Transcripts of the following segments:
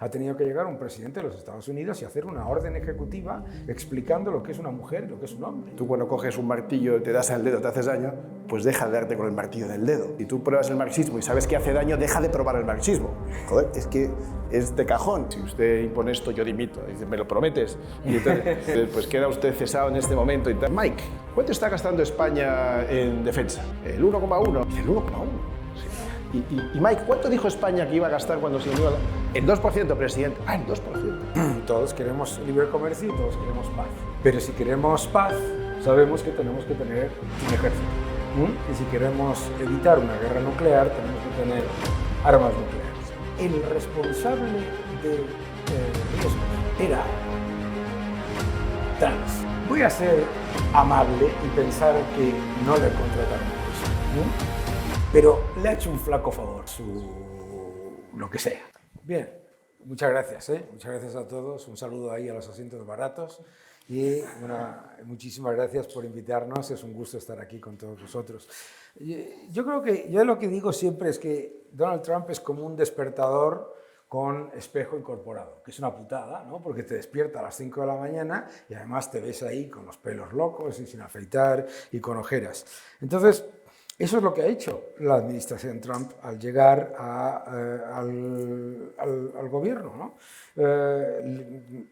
Ha tenido que llegar un presidente de los Estados Unidos y hacer una orden ejecutiva explicando lo que es una mujer y lo que es un hombre. Tú cuando coges un martillo y te das al dedo, te haces daño, pues deja de darte con el martillo del dedo. Si tú pruebas el marxismo y sabes que hace daño, deja de probar el marxismo. Joder, es que es de cajón. Si usted impone esto, yo dimito. Dice, ¿me lo prometes? Y entonces, pues queda usted cesado en este momento. Mike, ¿cuánto está gastando España en defensa? El 1,1. El 1,1. Y Mike, ¿cuánto dijo España que iba a gastar cuando se unió a la... El 2%, presidente. Ah, el 2%. Todos queremos libre comercio y todos queremos paz. Pero si queremos paz, sabemos que tenemos que tener un ejército. Y si queremos evitar una guerra nuclear, tenemos que tener armas nucleares. El responsable de riesgos era trans. Voy a ser amable y pensar que no le contrataron por eso. Pero le ha hecho un flaco favor, lo que sea. Bien, muchas gracias, muchas gracias a todos, un saludo ahí a los asientos baratos y muchísimas gracias por invitarnos, es un gusto estar aquí con todos vosotros. Yo creo que, yo lo que digo siempre es que Donald Trump es como un despertador con espejo incorporado, que es una putada, ¿no? Porque te despierta a las 5 de la mañana y además te ves ahí con los pelos locos y sin afeitar y con ojeras. Entonces, eso es lo que ha hecho la administración Trump al llegar al gobierno, ¿no?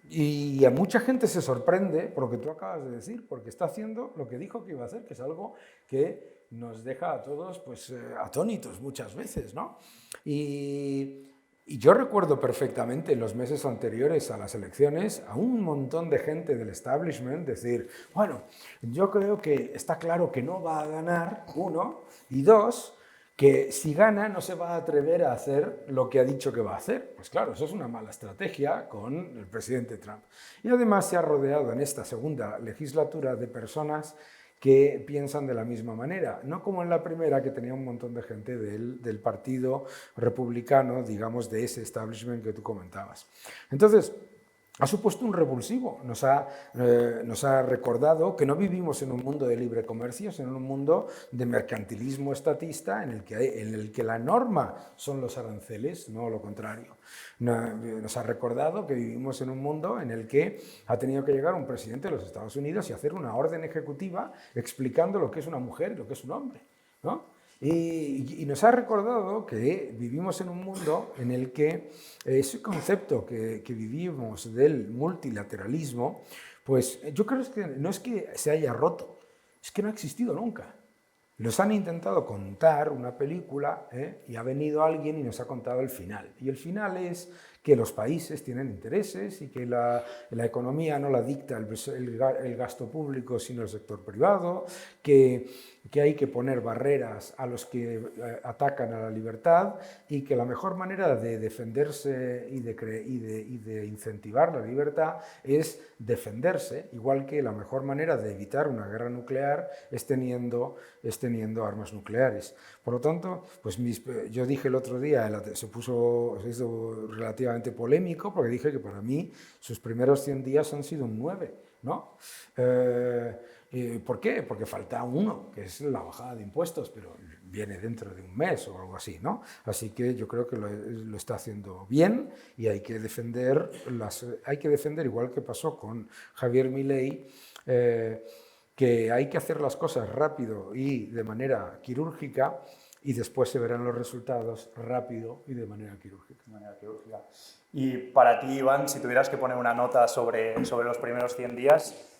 Y a mucha gente se sorprende por lo que tú acabas de decir, porque está haciendo lo que dijo que iba a hacer, que es algo que nos deja a todos pues, atónitos muchas veces, ¿no? Y yo recuerdo perfectamente en los meses anteriores a las elecciones a un montón de gente del establishment decir, bueno, yo creo que está claro que no va a ganar, uno, y dos, que si gana no se va a atrever a hacer lo que ha dicho que va a hacer. Pues claro, eso es una mala estrategia con el presidente Trump. Y además se ha rodeado en esta segunda legislatura de personas que piensan de la misma manera, no como en la primera, que tenía un montón de gente del partido republicano, digamos, de ese establishment que tú comentabas. Entonces, ha supuesto un revulsivo, nos ha recordado que no vivimos en un mundo de libre comercio, sino en un mundo de mercantilismo estatista en el que la norma son los aranceles, no lo contrario. Nos ha recordado que vivimos en un mundo en el que ha tenido que llegar un presidente de los Estados Unidos y hacer una orden ejecutiva explicando lo que es una mujer y lo que es un hombre, ¿no? Y nos ha recordado que vivimos en un mundo en el que ese concepto que vivimos del multilateralismo, pues yo creo que no es que se haya roto, es que no ha existido nunca. Nos han intentado contar una película y ha venido alguien y nos ha contado el final. Y el final es que los países tienen intereses y que la economía no la dicta el gasto público sino el sector privado, que hay que poner barreras a los que atacan a la libertad y que la mejor manera de defenderse y de incentivar la libertad es defenderse, igual que la mejor manera de evitar una guerra nuclear es teniendo armas nucleares. Por lo tanto, pues yo dije el otro día, se hizo relativamente polémico porque dije que para mí sus primeros 100 días han sido un 9, ¿no? ¿Por qué? Porque falta uno, que es la bajada de impuestos, pero viene dentro de un mes o algo así, ¿no? Así que yo creo que lo está haciendo bien y hay que defender, igual que pasó con Javier Milei, que hay que hacer las cosas rápido y de manera quirúrgica y después se verán los resultados rápido y de manera quirúrgica. Y para ti, Iván, si tuvieras que poner una nota sobre los primeros 100 días,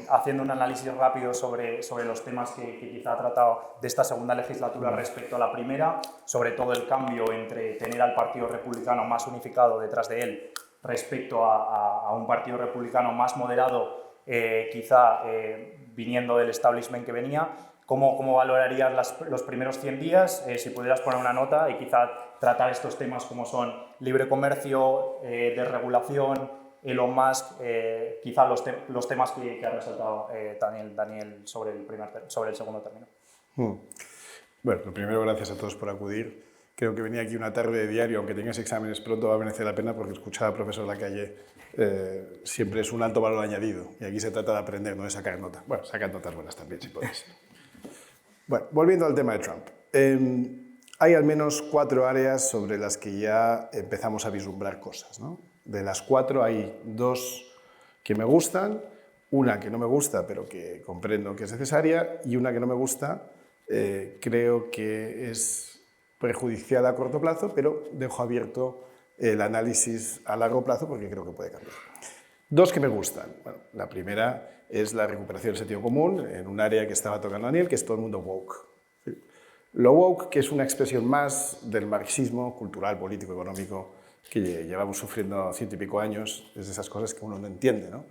haciendo un análisis rápido sobre los temas que quizá ha tratado de esta segunda legislatura respecto a la primera, sobre todo el cambio entre tener al Partido Republicano más unificado detrás de él respecto a un Partido Republicano más moderado, quizá viniendo del establishment que venía, ¿cómo valorarías los primeros 100 días? Si pudieras poner una nota y quizá tratar estos temas como son libre comercio, desregulación, Elon Musk, quizá los temas que ha resaltado Daniel sobre el segundo término. Bueno, lo primero, gracias a todos por acudir. Creo que venir aquí una tarde de diario, aunque tengas exámenes pronto, va a merecer la pena porque escuchar al profesor Lacalle siempre es un alto valor añadido. Y aquí se trata de aprender, no de sacar notas. Bueno, sacar notas buenas también, si podéis. Bueno, volviendo al tema de Trump. Hay al menos 4 áreas sobre las que ya empezamos a vislumbrar cosas, ¿no? De las 4 hay 2 que me gustan, una que no me gusta pero que comprendo que es necesaria y una que no me gusta, creo que es perjudicial a corto plazo, pero dejo abierto el análisis a largo plazo porque creo que puede cambiar. 2 que me gustan. Bueno, la primera es la recuperación del sentido común en un área que estaba tocando Daniel, que es todo el mundo woke. Lo woke, que es una expresión más del marxismo cultural, político, económico, que llevamos sufriendo 100 y pico años, es de esas cosas que uno no entiende, ¿no?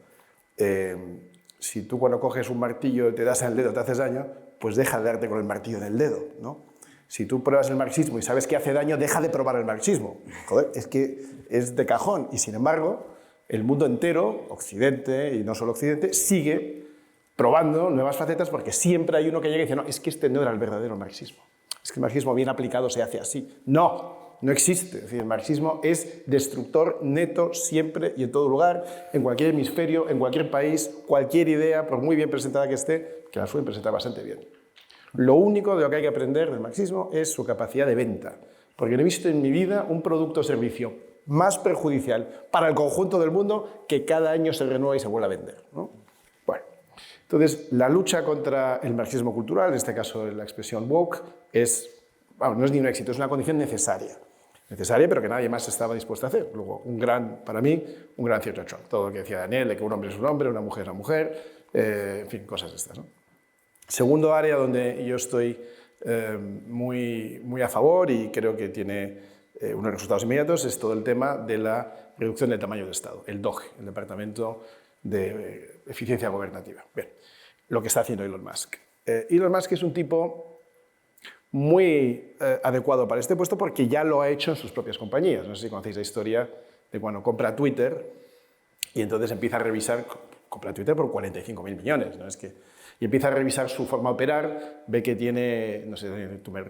Si tú cuando coges un martillo y te das en el dedo, te haces daño, pues deja de darte con el martillo en el dedo, ¿no? Si tú pruebas el marxismo y sabes que hace daño, deja de probar el marxismo. Joder, es que es de cajón. Y sin embargo, el mundo entero, Occidente y no solo Occidente, sigue probando nuevas facetas porque siempre hay uno que llega y dice, no, es que este no era el verdadero marxismo. Es que el marxismo bien aplicado se hace así. No, no existe. Es decir, el marxismo es destructor neto siempre y en todo lugar, en cualquier hemisferio, en cualquier país, cualquier idea, por muy bien presentada que esté, que la suelen presentar bastante bien. Lo único de lo que hay que aprender del marxismo es su capacidad de venta, porque no he visto en mi vida un producto o servicio más perjudicial para el conjunto del mundo que cada año se renueva y se vuelve a vender, ¿no? Bueno, entonces la lucha contra el marxismo cultural, en este caso la expresión woke, no es ni un éxito, es una condición necesaria. Necesaria, pero que nadie más estaba dispuesto a hacer. Luego, para mí, un gran cierto shock. Todo lo que decía Daniel, de que un hombre es un hombre, una mujer es una mujer, en fin, cosas de estas, ¿no? Segundo área donde yo estoy muy a favor y creo que tiene unos resultados inmediatos es todo el tema de la reducción del tamaño del Estado, el DOGE, el Departamento de Eficiencia Gobernativa. Bien, lo que está haciendo Elon Musk. Elon Musk es un tipo muy adecuado para este puesto porque ya lo ha hecho en sus propias compañías. No sé si conocéis la historia de cuando compra Twitter y entonces empieza a revisar, compra Twitter por 45.000 millones, ¿no? Y empieza a revisar su forma de operar, ve que tiene, no sé, tú me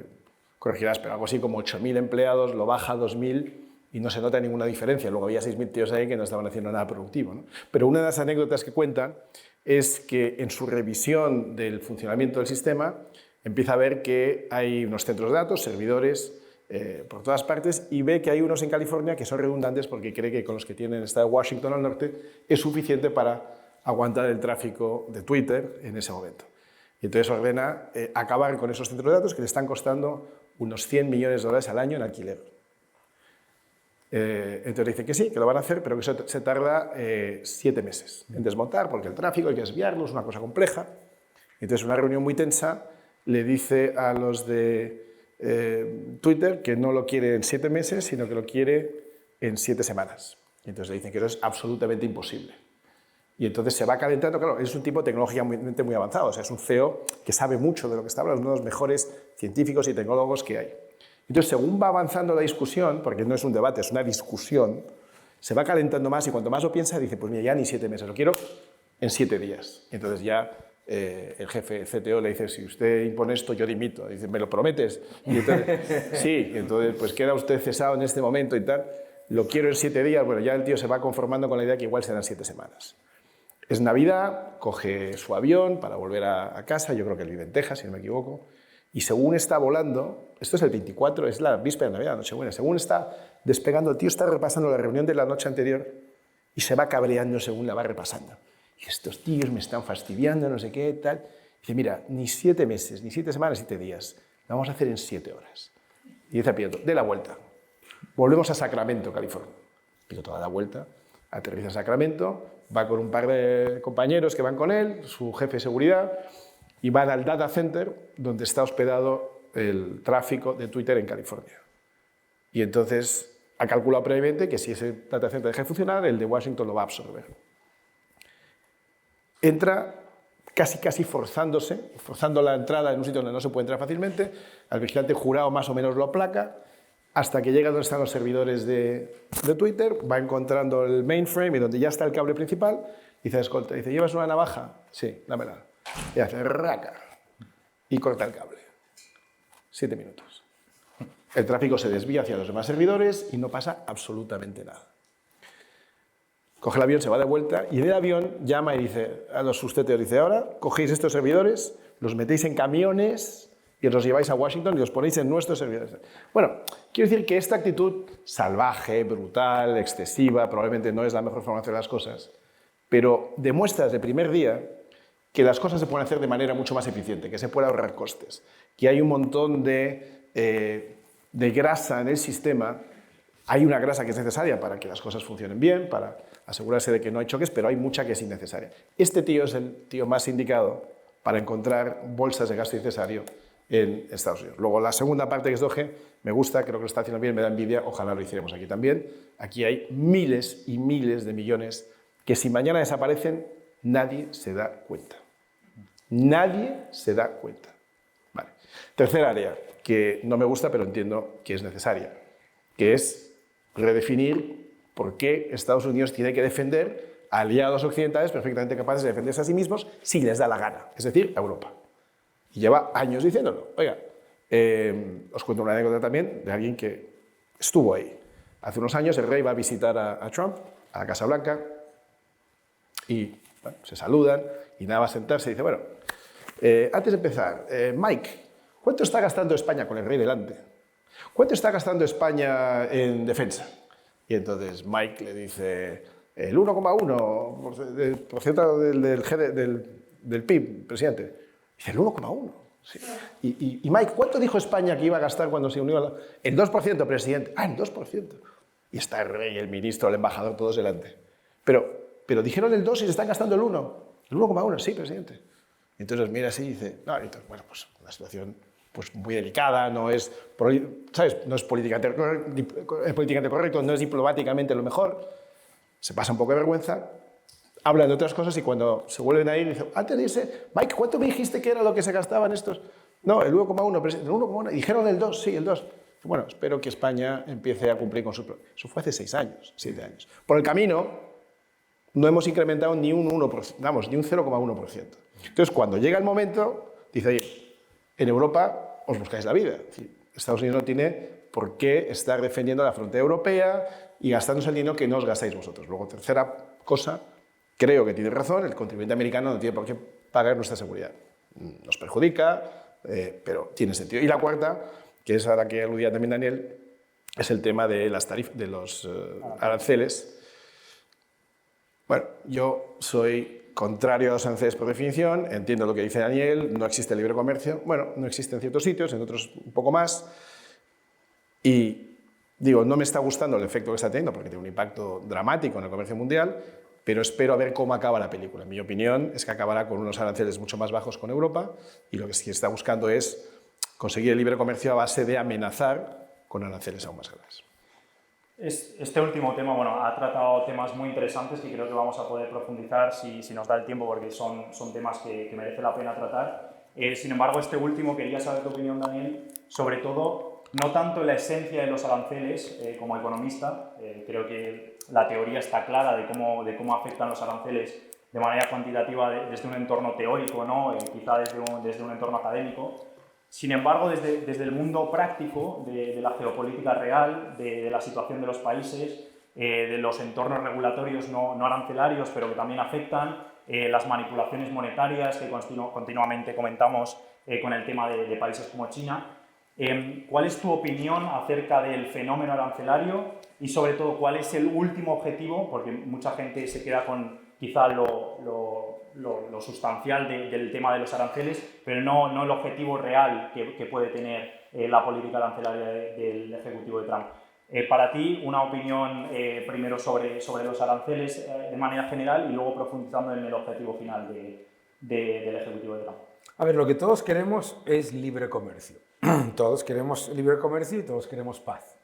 corregirás, pero algo así como 8.000 empleados, lo baja a 2.000 y no se nota ninguna diferencia. Luego había 6.000 tíos ahí que no estaban haciendo nada productivo, ¿no? Pero una de las anécdotas que cuentan es que en su revisión del funcionamiento del sistema empieza a ver que hay unos centros de datos, servidores por todas partes, y ve que hay unos en California que son redundantes porque cree que con los que tienen el estado de Washington al norte es suficiente para aguantar el tráfico de Twitter en ese momento. Y entonces ordena acabar con esos centros de datos que le están costando unos $100 millones al año en alquiler. Entonces dice que sí, que lo van a hacer, pero que eso se tarda 7 meses en desmontar, porque el tráfico hay que desviarlo, es una cosa compleja. Entonces, una reunión muy tensa le dice a los de Twitter que no lo quiere en 7 meses, sino que lo quiere en 7 semanas. Y entonces le dicen que eso es absolutamente imposible. Y entonces se va calentando, claro, es un tipo tecnológicamente muy avanzado, o sea, es un CEO que sabe mucho de lo que está hablando, es uno de los mejores científicos y tecnólogos que hay. Entonces, según va avanzando la discusión, porque no es un debate, es una discusión, se va calentando más y cuanto más lo piensa, dice, pues mira, ya ni 7 meses, lo quiero en 7 días. Y entonces ya el jefe CTO le dice, si usted impone esto, yo dimito. Dice, ¿me lo prometes? Y entonces, sí, entonces pues queda usted cesado en este momento y tal, lo quiero en 7 días, bueno, ya el tío se va conformando con la idea que igual serán 7 semanas. Es Navidad, coge su avión para volver a casa, yo creo que él vive en Texas, si no me equivoco, y según está volando, esto es el 24, es la víspera de Navidad, Nochebuena, según está despegando, el tío está repasando la reunión de la noche anterior y se va cabreando según la va repasando. Y estos tíos me están fastidiando, no sé qué, tal. Y dice, mira, ni 7 meses, ni 7 semanas, 7 días, lo vamos a hacer en 7 horas. Y dice a piloto, dé la vuelta, volvemos a Sacramento, California. El piloto da la vuelta, aterriza en Sacramento, va con un par de compañeros que van con él, su jefe de seguridad, y van al data center donde está hospedado el tráfico de Twitter en California. Y entonces ha calculado previamente que si ese data center deja de funcionar, el de Washington lo va a absorber. Entra casi forzando la entrada en un sitio donde no se puede entrar fácilmente, al vigilante jurado más o menos lo aplaca, hasta que llega donde están los servidores de Twitter, va encontrando el mainframe y donde ya está el cable principal, dice, escolta, dice, ¿llevas una navaja? Sí, dámela. Y hace raca y corta el cable. 7 minutos. El tráfico se desvía hacia los demás servidores y no pasa absolutamente nada. Coge el avión, se va de vuelta y en el avión llama y dice a los susteteos, dice, ahora cogéis estos servidores, los metéis en camiones y os los lleváis a Washington y os ponéis en nuestros servidores. Bueno, quiero decir que esta actitud salvaje, brutal, excesiva, probablemente no es la mejor forma de hacer las cosas, pero demuestra desde el primer día que las cosas se pueden hacer de manera mucho más eficiente, que se puede ahorrar costes, que hay un montón de grasa en el sistema. Hay una grasa que es necesaria para que las cosas funcionen bien, para asegurarse de que no hay choques, pero hay mucha que es innecesaria. Este tío es el tío más indicado para encontrar bolsas de gasto innecesario en Estados Unidos. Luego, la segunda parte, que es Doge, me gusta, creo que lo está haciendo bien, me da envidia, ojalá lo hiciéramos aquí también. Aquí hay miles y miles de millones que si mañana desaparecen, nadie se da cuenta. Nadie se da cuenta. Vale. Tercer área, que no me gusta, pero entiendo que es necesaria, que es redefinir por qué Estados Unidos tiene que defender a aliados occidentales perfectamente capaces de defenderse a sí mismos si les da la gana, es decir, a Europa. Y lleva años diciéndolo. Oiga, os cuento una anécdota también de alguien que estuvo ahí. Hace unos años el rey va a visitar a Trump, a la Casa Blanca, y bueno, se saludan, y nada, va a sentarse y dice, bueno, antes de empezar, Mike, ¿cuánto está gastando España con el rey delante? ¿Cuánto está gastando España en defensa? Y entonces Mike le dice, el 1,1% del PIB, presidente. Dice, el 1,1%. Sí. Y Mike, ¿cuánto dijo España que iba a gastar cuando se unió a la... El 2%, presidente. Ah, el 2%. Y está el rey, el ministro, el embajador, todos delante. Pero dijeron el 2 y se están gastando el 1. El 1,1, sí, presidente. Y entonces mira así y dice, no, entonces, bueno, pues una situación pues, muy delicada, no es, ¿sabes? No es políticamente correcto, no es diplomáticamente lo mejor. Se pasa un poco de vergüenza, hablan de otras cosas y cuando se vuelven a ir, dicen, antes de irse, Mike, ¿cuánto me dijiste que era lo que se gastaban estos? No, el 1,1, presidente, el 1,1. Dijeron el 2, sí, el 2. Bueno, espero que España empiece a cumplir con su... Eso fue hace 6 años, 7 años. Por el camino, no hemos incrementado ni un 1%, vamos, ni un 0,1%. Entonces, cuando llega el momento, dice, oye, en Europa os buscáis la vida. Es decir, Estados Unidos no tiene por qué estar defendiendo la frontera europea y gastándose el dinero que no os gastáis vosotros. Luego, tercera cosa, creo que tiene razón, el contribuyente americano no tiene por qué pagar nuestra seguridad. Nos perjudica, pero tiene sentido. Y la cuarta, que es a la que aludía también Daniel, es el tema de las de los aranceles. Bueno, yo soy contrario a los aranceles por definición, entiendo lo que dice Daniel, no existe libre comercio. Bueno, no existe en ciertos sitios, en otros un poco más. Y digo, no me está gustando el efecto que está teniendo porque tiene un impacto dramático en el comercio mundial, pero espero a ver cómo acaba la película. En mi opinión es que acabará con unos aranceles mucho más bajos con Europa y lo que sí está buscando es conseguir el libre comercio a base de amenazar con aranceles aún más graves. Este último tema, bueno, ha tratado temas muy interesantes que creo que vamos a poder profundizar si nos da el tiempo porque son temas que merece la pena tratar. Sin embargo, este último quería saber tu opinión, Daniel, sobre todo, no tanto en la esencia de los aranceles como economista, creo que la teoría está clara de cómo afectan los aranceles de manera cuantitativa desde un entorno teórico, ¿no? Quizá desde un entorno académico. Sin embargo, desde el mundo práctico, de la geopolítica real, de la situación de los países, de los entornos regulatorios no arancelarios, pero que también afectan, las manipulaciones monetarias que continuamente comentamos con el tema de países como China. ¿Cuál es tu opinión acerca del fenómeno arancelario y, sobre todo, cuál es el último objetivo? Porque mucha gente se queda con quizá lo sustancial del tema de los aranceles, pero no el objetivo real que puede tener la política arancelaria del Ejecutivo de Trump. Para ti, una opinión primero sobre los aranceles de manera general y luego profundizando en el objetivo final del Ejecutivo de Trump. A ver, lo que todos queremos es libre comercio. Todos queremos libre comercio y todos queremos paz.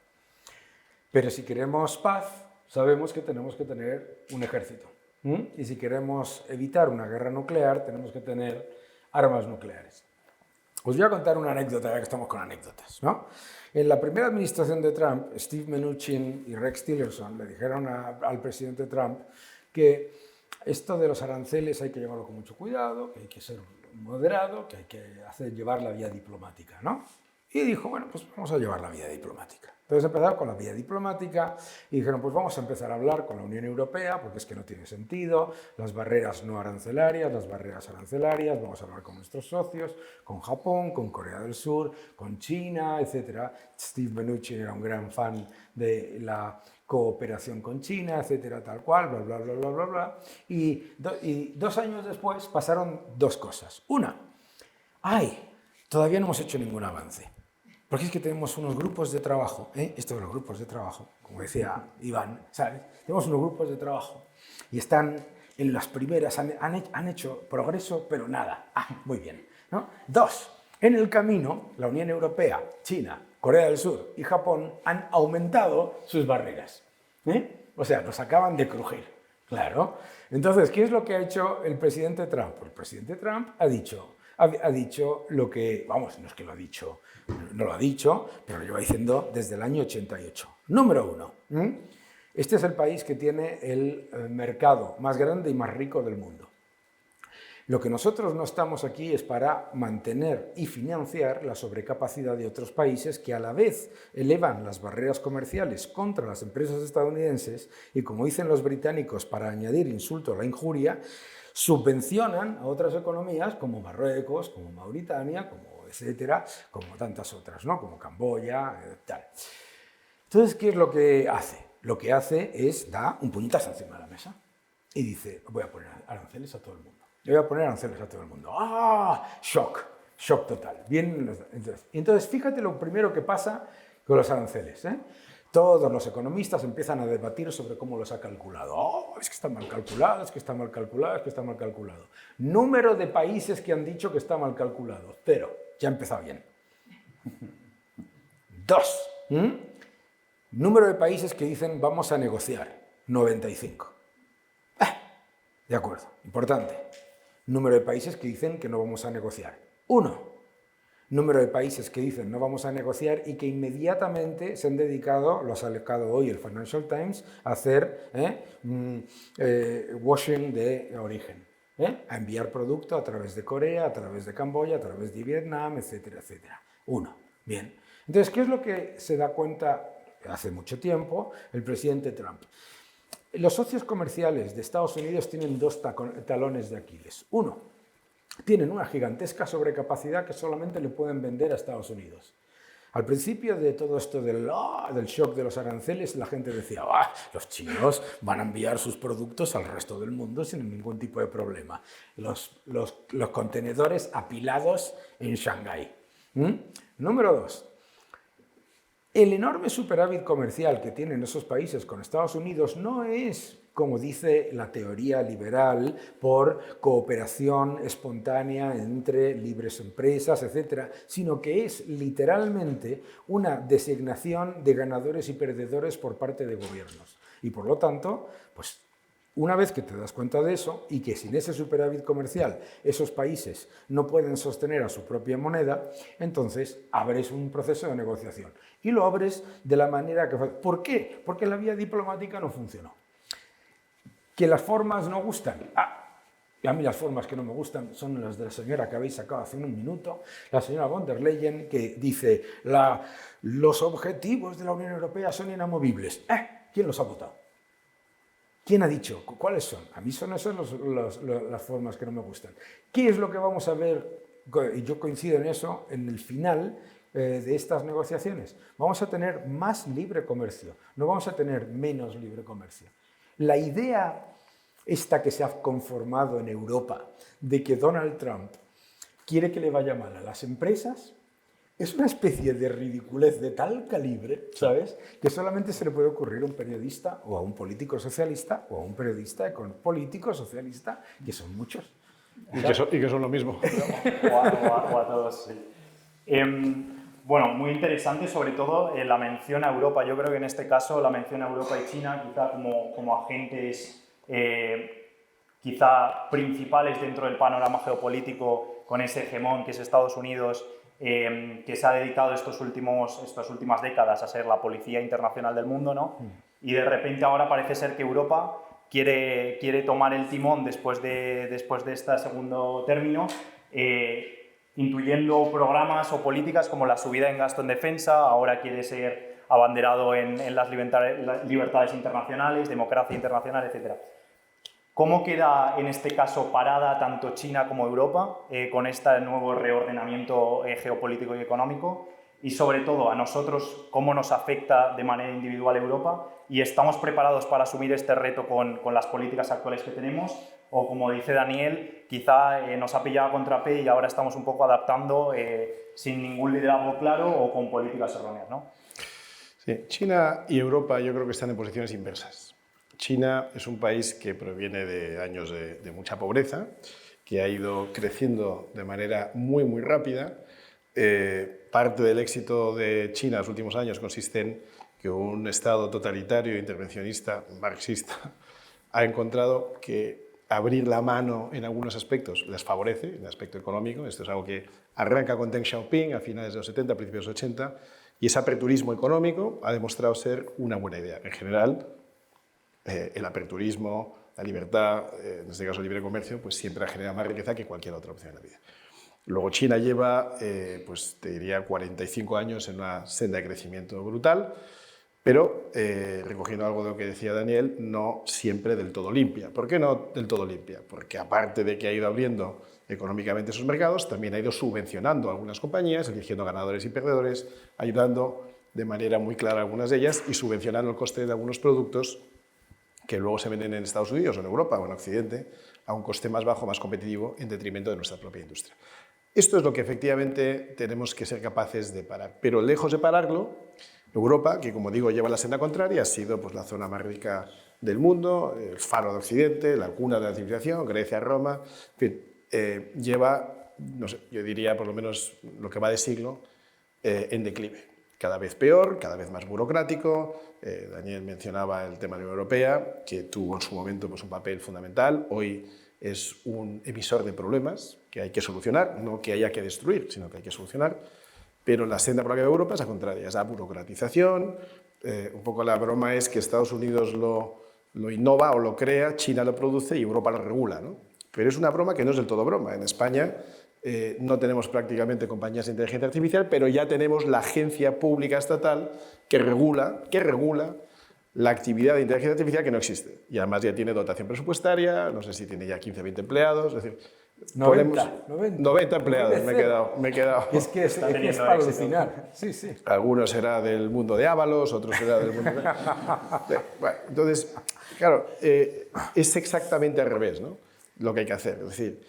Pero si queremos paz, sabemos que tenemos que tener un ejército. Y si queremos evitar una guerra nuclear, tenemos que tener armas nucleares. Os voy a contar una anécdota, ya que estamos con anécdotas, ¿no? En la primera administración de Trump, Steve Mnuchin y Rex Tillerson le dijeron al presidente Trump que esto de los aranceles hay que llevarlo con mucho cuidado, que hay que ser moderado, que hay que llevar la vía diplomática, ¿no? Y dijo, bueno, pues vamos a llevar la vía diplomática. Entonces empezaron con la vía diplomática y dijeron, pues vamos a empezar a hablar con la Unión Europea, porque es que no tiene sentido, las barreras no arancelarias, las barreras arancelarias, vamos a hablar con nuestros socios, con Japón, con Corea del Sur, con China, etc. Steve Mnuchin era un gran fan de la cooperación con China, etcétera, tal cual, bla, bla, bla, bla, bla, bla. Y 2 años después pasaron 2 cosas. Una, todavía no hemos hecho ningún avance. Porque es que tenemos unos grupos de trabajo, estos son los grupos de trabajo, como decía Iván, ¿sabes? Tenemos unos grupos de trabajo y están en las primeras, han hecho progreso, pero nada. Muy bien, ¿no? 2, en el camino, la Unión Europea, China, Corea del Sur y Japón han aumentado sus barreras. O sea, nos acaban de crujir, claro. Entonces, ¿qué es lo que ha hecho el presidente Trump? El presidente Trump ha dicho lo que, vamos, no es que lo ha dicho, no lo ha dicho, pero lo lleva diciendo desde el año 88. Número 1, este es el país que tiene el mercado más grande y más rico del mundo. Lo que nosotros no estamos aquí es para mantener y financiar la sobrecapacidad de otros países que a la vez elevan las barreras comerciales contra las empresas estadounidenses y, como dicen los británicos, para añadir insulto a la injuria, subvencionan a otras economías como Marruecos, como Mauritania, como etcétera, como tantas otras, ¿no? Como Camboya, tal. Entonces, ¿qué es lo que hace? Lo que hace es da un puñetazo encima de la mesa y dice, voy a poner aranceles a todo el mundo. Yo voy a poner aranceles a todo el mundo. Shock total. Bien, entonces, fíjate lo primero que pasa con los aranceles, Todos los economistas empiezan a debatir sobre cómo los ha calculado. Es que está mal calculado, es que está mal calculado, es que está mal calculado. Número de países que han dicho que está mal calculado. 0. Ya ha empezado bien. 2. Número de países que dicen vamos a negociar. 95. De acuerdo. Importante. Número de países que dicen que no vamos a negociar. 1. Número de países que dicen no vamos a negociar y que inmediatamente se han dedicado, lo ha sacado hoy el Financial Times, a hacer washing de origen, a enviar producto a través de Corea, a través de Camboya, a través de Vietnam, etcétera, etcétera. 1. Bien. Entonces, ¿qué es lo que se da cuenta hace mucho tiempo el presidente Trump? Los socios comerciales de Estados Unidos tienen 2 talones de Aquiles. 1. Tienen una gigantesca sobrecapacidad que solamente le pueden vender a Estados Unidos. Al principio de todo esto del shock de los aranceles, la gente decía, los chinos van a enviar sus productos al resto del mundo sin ningún tipo de problema. Los contenedores apilados en Shanghái. Número 2. El enorme superávit comercial que tienen esos países con Estados Unidos no es, como dice la teoría liberal, por cooperación espontánea entre libres empresas, etc., sino que es literalmente una designación de ganadores y perdedores por parte de gobiernos. Y por lo tanto, pues una vez que te das cuenta de eso y que sin ese superávit comercial esos países no pueden sostener a su propia moneda, entonces abres un proceso de negociación. Y lo abres de la manera que... ¿Por qué? Porque la vía diplomática no funcionó. ¿Que las formas no gustan? A mí las formas que no me gustan son las de la señora que habéis sacado hace un minuto, la señora von der Leyen, que dice los objetivos de la Unión Europea son inamovibles. ¿Quién los ha votado? ¿Quién ha dicho? ¿Cuáles son? A mí son esas las formas que no me gustan. ¿Qué es lo que vamos a ver? Y yo coincido en eso, en el final de estas negociaciones. Vamos a tener más libre comercio, no vamos a tener menos libre comercio. La idea esta que se ha conformado en Europa de que Donald Trump quiere que le vaya mal a las empresas es una especie de ridiculez de tal calibre, ¿sabes?, que solamente se le puede ocurrir a un periodista o a un político socialista o a un periodista político socialista, que son muchos. Y que son lo mismo. O a todos, sí. Bueno, muy interesante, sobre todo la mención a Europa. Yo creo que en este caso la mención a Europa y China, quizá como agentes quizá principales dentro del panorama geopolítico, con ese hegemón que es Estados Unidos, que se ha dedicado estas últimas décadas a ser la policía internacional del mundo, ¿no? Y de repente ahora parece ser que Europa quiere tomar el timón después de este segundo término, intuyendo programas o políticas como la subida en gasto en defensa, ahora quiere ser abanderado en las libertades internacionales, democracia internacional, etc. ¿Cómo queda en este caso parada tanto China como Europa con este nuevo reordenamiento geopolítico y económico? Y sobre todo a nosotros, ¿cómo nos afecta de manera individual Europa? ¿Y estamos preparados para asumir este reto con las políticas actuales que tenemos? O como dice Daniel, quizá nos ha pillado a contrapié y ahora estamos un poco adaptando sin ningún liderazgo claro o con políticas erróneas, ¿no? Sí, China y Europa yo creo que están en posiciones inversas. China es un país que proviene de años de mucha pobreza, que ha ido creciendo de manera muy rápida. Parte del éxito de China en los últimos años consiste en que un Estado totalitario, intervencionista, marxista, ha encontrado que abrir la mano en algunos aspectos les favorece, en el aspecto económico. Esto es algo que arranca con Deng Xiaoping a finales de los 70, principios de los 80, y ese aperturismo económico ha demostrado ser una buena idea. En general, el aperturismo, la libertad, en este caso el libre comercio, pues siempre ha generado más riqueza que cualquier otra opción en la vida. Luego China lleva, pues te diría, 45 años en una senda de crecimiento brutal, pero, recogiendo algo de lo que decía Daniel, no siempre del todo limpia. ¿Por qué no del todo limpia? Porque aparte de que ha ido abriendo económicamente sus mercados, también ha ido subvencionando a algunas compañías, eligiendo ganadores y perdedores, ayudando de manera muy clara a algunas de ellas y subvencionando el coste de algunos productos que luego se venden en Estados Unidos o en Europa o en Occidente a un coste más bajo, más competitivo, en detrimento de nuestra propia industria. Esto es lo que efectivamente tenemos que ser capaces de parar. Pero lejos de pararlo, Europa, que como digo lleva la senda contraria, ha sido pues, la zona más rica del mundo, el faro de Occidente, la cuna de la civilización, Grecia, Roma, en fin, lleva, no sé, yo diría por lo menos lo que va de siglo, en declive. Cada vez peor, cada vez más burocrático. Daniel mencionaba el tema de la Unión Europea, que tuvo en su momento pues, un papel fundamental. Hoy es un emisor de problemas que hay que solucionar, no que haya que destruir, sino que hay que solucionar. Pero la senda por la que va Europa es la contraria, es la burocratización. Un poco la broma es que Estados Unidos lo innova o lo crea, China lo produce y Europa lo regula, ¿no? Pero es una broma que no es del todo broma. En España no tenemos prácticamente compañías de inteligencia artificial, pero ya tenemos la agencia pública estatal que regula la actividad de inteligencia artificial que no existe. Y además ya tiene dotación presupuestaria, no sé si tiene ya 15 o 20 empleados, es decir, 90 empleados, me he quedado. Es que es para alucinar. Sí, sí. Algunos será del mundo de Ábalos, otros será del mundo de... Bueno, entonces, claro, es exactamente al revés, ¿no? Lo que hay que hacer. Es decir,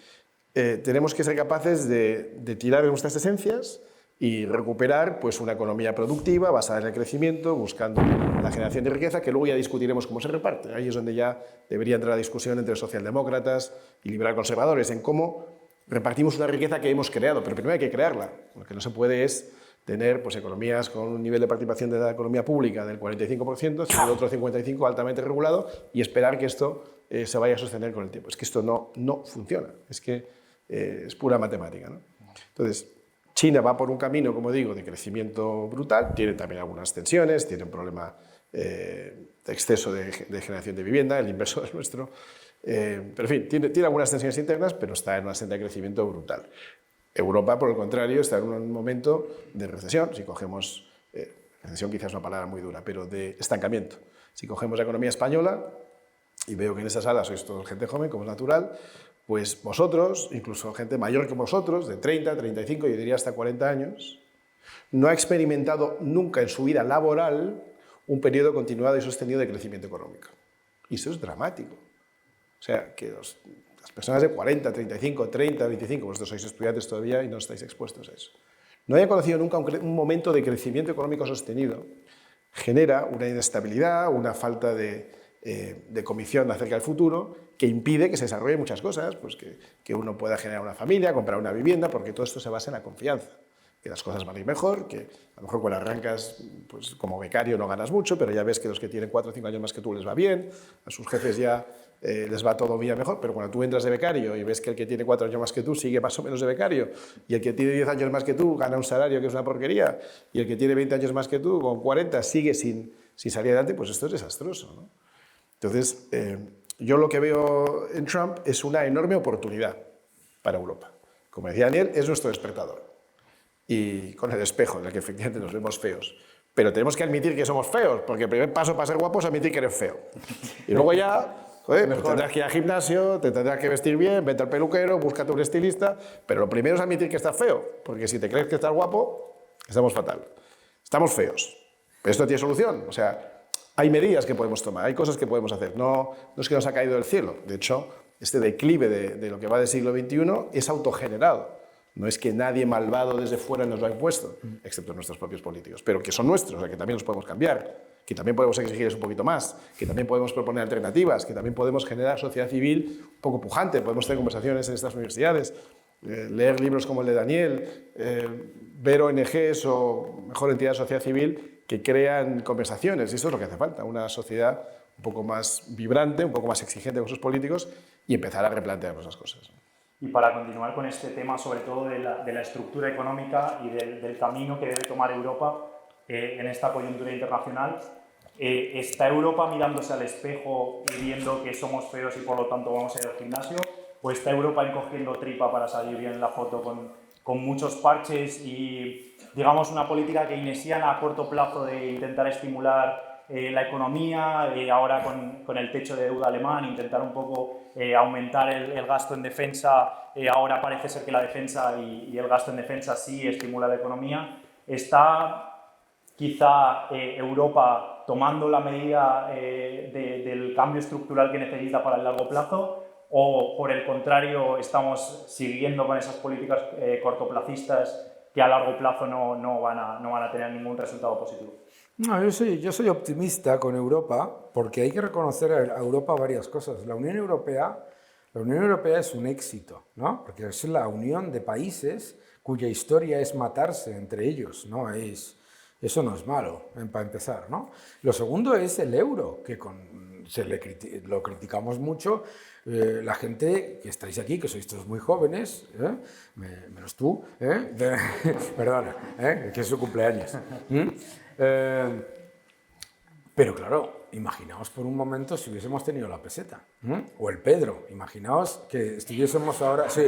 tenemos que ser capaces de tirar de nuestras esencias y recuperar pues, una economía productiva basada en el crecimiento, buscando la generación de riqueza, que luego ya discutiremos cómo se reparte. Ahí es donde ya debería entrar la discusión entre socialdemócratas y liberal conservadores, en cómo repartimos una riqueza que hemos creado, pero primero hay que crearla. Lo que no se puede es tener pues, economías con un nivel de participación de la economía pública del 45%, sino el otro 55% altamente regulado, y esperar que esto se vaya a sostener con el tiempo. Es que esto no funciona, es que es pura matemática, ¿no? Entonces, China va por un camino, como digo, de crecimiento brutal, tiene también algunas tensiones, tiene un problema de exceso de generación de vivienda, el inverso es nuestro, pero en fin, tiene algunas tensiones internas, pero está en una senda de crecimiento brutal. Europa, por el contrario, está en un momento de recesión, si cogemos, recesión quizás es una palabra muy dura, pero de estancamiento. Si cogemos la economía española, y veo que en esta sala sois todos gente joven, como es natural, pues vosotros, incluso gente mayor que vosotros, de 30, 35, yo diría hasta 40 años, no ha experimentado nunca en su vida laboral un periodo continuado y sostenido de crecimiento económico. Y eso es dramático. O sea, que las personas de 40, 35, 30, 25, vosotros sois estudiantes todavía y no estáis expuestos a eso, no hayan conocido nunca un momento de crecimiento económico sostenido, genera una inestabilidad, una falta de convicción acerca del futuro, que impide que se desarrollen muchas cosas, pues que uno pueda generar una familia, comprar una vivienda, porque todo esto se basa en la confianza, que las cosas van a ir mejor, que a lo mejor cuando arrancas pues, como becario no ganas mucho, pero ya ves que los que tienen 4 o 5 años más que tú les va bien, a sus jefes ya les va todo bien mejor, pero cuando tú entras de becario y ves que el que tiene 4 años más que tú sigue más o menos de becario, y el que tiene 10 años más que tú gana un salario que es una porquería, y el que tiene 20 años más que tú, con 40, sigue sin salir adelante, pues esto es desastroso, ¿no? Entonces, yo lo que veo en Trump es una enorme oportunidad para Europa. como decía Daniel, es nuestro despertador. Y con el espejo, en el que efectivamente nos vemos feos. Pero tenemos que admitir que somos feos, porque el primer paso para ser guapo es admitir que eres feo. Y luego ya, joder, pues tendrás que ir al gimnasio, te tendrás que vestir bien, vete al peluquero, búscate un estilista, pero lo primero es admitir que estás feo, porque si te crees que estás guapo, estamos fatal. Estamos feos. Pero esto tiene solución, o sea, hay medidas que podemos tomar, hay cosas que podemos hacer. No es que nos ha caído del cielo, de hecho, este declive de lo que va del siglo XXI es autogenerado. No es que nadie malvado desde fuera nos lo ha impuesto, excepto nuestros propios políticos, pero que son nuestros, o sea, que también los podemos cambiar, que también podemos exigirles un poquito más, que también podemos proponer alternativas, que también podemos generar sociedad civil un poco pujante, podemos tener conversaciones en estas universidades, leer libros como el de Daniel, ver ONGs o mejor entidades de sociedad civil que crean conversaciones, y eso es lo que hace falta, una sociedad un poco más vibrante, un poco más exigente con sus políticos y empezar a replantearnos las cosas. Y para continuar con este tema, sobre todo de la estructura económica y del camino que debe tomar Europa en esta coyuntura internacional, ¿está Europa mirándose al espejo y viendo que somos feos y por lo tanto vamos a ir al gimnasio? ¿O está Europa encogiendo tripa para salir bien en la foto con muchos parches y, digamos, una política keynesiana a corto plazo de intentar estimular la economía, ahora con el techo de deuda alemán, intentar un poco aumentar el gasto en defensa, ahora parece ser que la defensa y el gasto en defensa sí estimula la economía? ¿Está quizá Europa tomando la medida del cambio estructural que necesita para el largo plazo? ¿O por el contrario estamos siguiendo con esas políticas cortoplacistas que a largo plazo no van a tener ningún resultado positivo? No, yo soy optimista con Europa porque hay que reconocer a Europa varias cosas. La Unión Europea es un éxito, ¿no? Porque es la unión de países cuya historia es matarse entre ellos, ¿no? Eso no es malo, para empezar, ¿no? Lo segundo es el euro, que lo criticamos mucho. La gente que estáis aquí, que sois todos muy jóvenes, menos tú, perdona, que es su cumpleaños. Pero claro, imaginaos por un momento si hubiésemos tenido la peseta, o el Pedro, imaginaos que estuviésemos ahora, sí,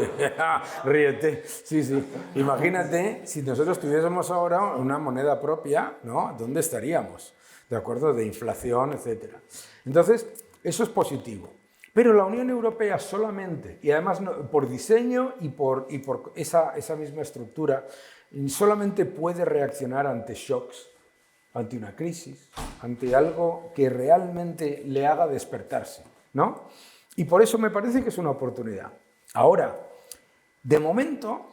ríete, sí, imagínate si nosotros tuviésemos ahora una moneda propia, ¿no? ¿Dónde estaríamos? ¿De acuerdo? De inflación, etc. Entonces, eso es positivo. Pero la Unión Europea solamente, y además por diseño y por esa misma estructura, solamente puede reaccionar ante shocks, ante una crisis, ante algo que realmente le haga despertarse, ¿no? Y por eso me parece que es una oportunidad. Ahora, de momento,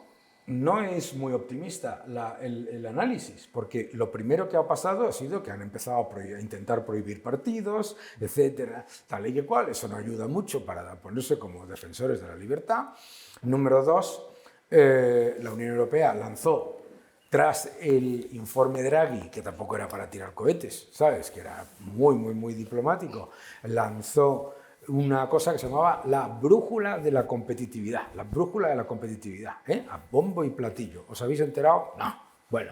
no es muy optimista el análisis, porque lo primero que ha pasado ha sido que han empezado a intentar prohibir partidos, etcétera, tal y que cual. Eso no ayuda mucho para ponerse como defensores de la libertad. Número dos, la Unión Europea lanzó, tras el informe Draghi, que tampoco era para tirar cohetes, ¿sabes? Que era muy diplomático, lanzó una cosa que se llamaba la brújula de la competitividad. La brújula de la competitividad, a bombo y platillo. ¿Os habéis enterado? No. Bueno,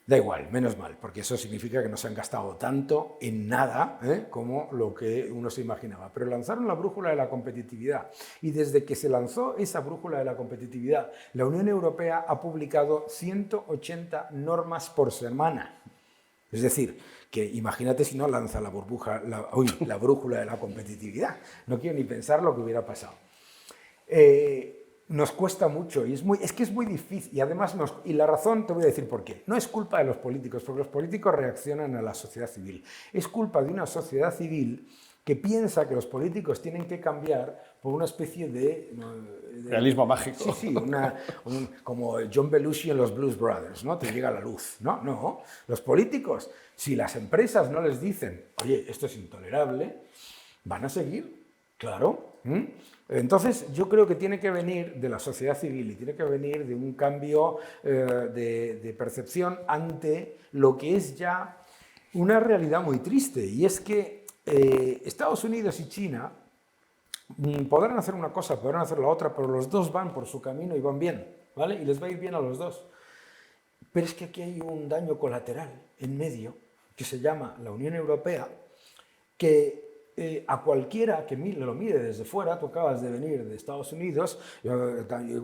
da igual, menos mal, porque eso significa que no se han gastado tanto en nada como lo que uno se imaginaba. Pero lanzaron la brújula de la competitividad y desde que se lanzó esa brújula de la competitividad, la Unión Europea ha publicado 180 normas por semana. Es decir, que imagínate si no lanza la brújula de la competitividad. No quiero ni pensar lo que hubiera pasado. Nos cuesta mucho y es que es muy difícil. Y además, y la razón te voy a decir por qué. No es culpa de los políticos, porque los políticos reaccionan a la sociedad civil. Es culpa de una sociedad civil que piensa que los políticos tienen que cambiar por una especie de realismo mágico. Sí, como John Belushi en los Blues Brothers, ¿no? Te llega la luz. No, los políticos, si las empresas no les dicen, oye, esto es intolerable, van a seguir, claro. Entonces, yo creo que tiene que venir de la sociedad civil y tiene que venir de un cambio de percepción ante lo que es ya una realidad muy triste, y es que Estados Unidos y China podrán hacer una cosa, podrán hacer la otra, pero los dos van por su camino y van bien, ¿vale? Y les va a ir bien a los dos. Pero es que aquí hay un daño colateral en medio que se llama la Unión Europea, que a cualquiera que lo mire desde fuera, tú acabas de venir de Estados Unidos,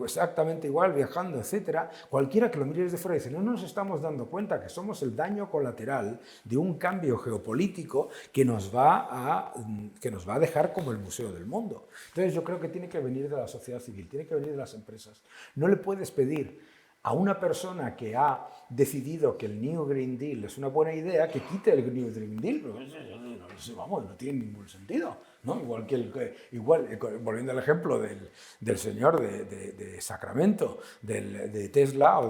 exactamente igual, viajando, etcétera, cualquiera que lo mire desde fuera dice, no nos estamos dando cuenta que somos el daño colateral de un cambio geopolítico que nos va a dejar como el museo del mundo. Entonces yo creo que tiene que venir de la sociedad civil, tiene que venir de las empresas. No le puedes pedir a una persona que ha decidido que el New Green Deal es una buena idea, que quite el New Green Deal, vamos, no tiene ningún sentido, ¿no? Volviendo al ejemplo del señor de Sacramento, de Tesla,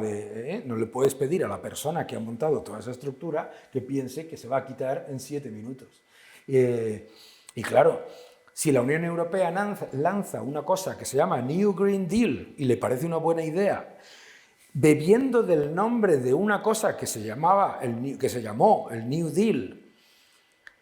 no le puedes pedir a la persona que ha montado toda esa estructura que piense que se va a quitar en 7 minutos. Y claro, si la Unión Europea lanza una cosa que se llama New Green Deal y le parece una buena idea, bebiendo del nombre de una cosa que se llamó el New Deal,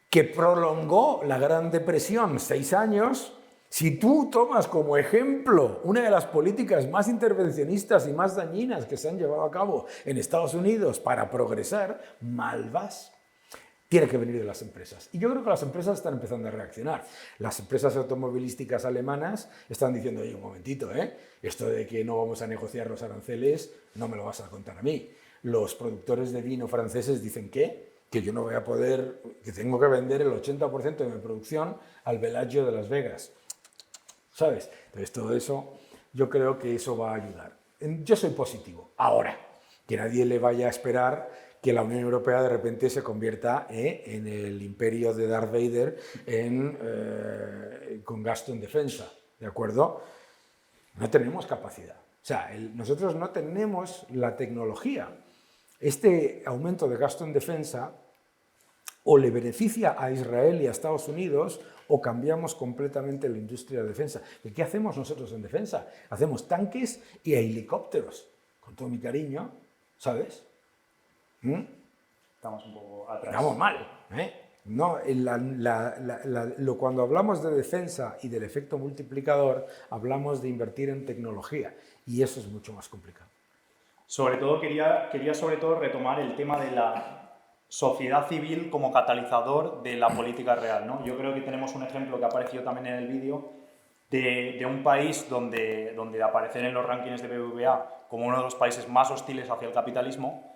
que prolongó la Gran Depresión 6 años, si tú tomas como ejemplo una de las políticas más intervencionistas y más dañinas que se han llevado a cabo en Estados Unidos para progresar, mal vas. Tiene que venir de las empresas. Y yo creo que las empresas están empezando a reaccionar. Las empresas automovilísticas alemanas están diciendo, oye, un momentito, esto de que no vamos a negociar los aranceles, no me lo vas a contar a mí. Los productores de vino franceses dicen que yo no voy a poder, que tengo que vender el 80% de mi producción al Bellagio de Las Vegas. ¿Sabes? Entonces todo eso, yo creo que eso va a ayudar. Yo soy positivo. Ahora, que nadie le vaya a esperar que la Unión Europea de repente se convierta en el imperio de Darth Vader con gasto en defensa, ¿de acuerdo? No tenemos capacidad. O sea, nosotros no tenemos la tecnología. Este aumento de gasto en defensa o le beneficia a Israel y a Estados Unidos o cambiamos completamente la industria de defensa. ¿Y qué hacemos nosotros en defensa? Hacemos tanques y helicópteros, con todo mi cariño, ¿sabes? Estamos un poco atrás. Estamos mal. No, cuando hablamos de defensa y del efecto multiplicador, hablamos de invertir en tecnología y eso es mucho más complicado. Sobre todo, quería sobre todo retomar el tema de la sociedad civil como catalizador de la política real, ¿no? Yo creo que tenemos un ejemplo que ha aparecido también en el vídeo de un país donde aparecer en los rankings de BBVA como uno de los países más hostiles hacia el capitalismo,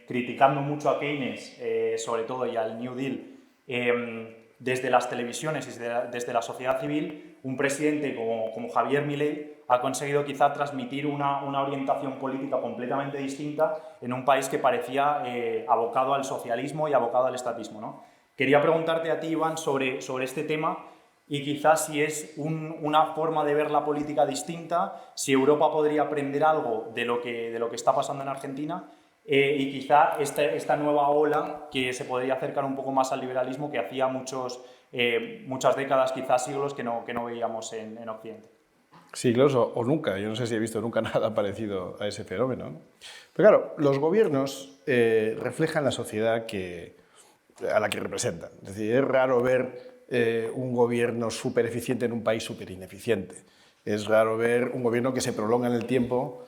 criticando mucho a Keynes, sobre todo, y al New Deal, desde las televisiones y desde la sociedad civil, un presidente como Javier Milei ha conseguido quizá transmitir una orientación política completamente distinta en un país que parecía abocado al socialismo y abocado al estatismo, ¿no? Quería preguntarte a ti, Iván, sobre este tema y quizás si es una forma de ver la política distinta, si Europa podría aprender algo de lo que está pasando en Argentina, y quizá esta nueva ola que se podría acercar un poco más al liberalismo que hacía muchas décadas, quizás siglos, que no veíamos en Occidente. Siglos o nunca. Yo no sé si he visto nunca nada parecido a ese fenómeno, ¿no? Pero claro, los gobiernos reflejan la sociedad a la que representan. Es decir, es raro ver un gobierno súper eficiente en un país súper ineficiente. Es raro ver un gobierno que se prolonga en el tiempo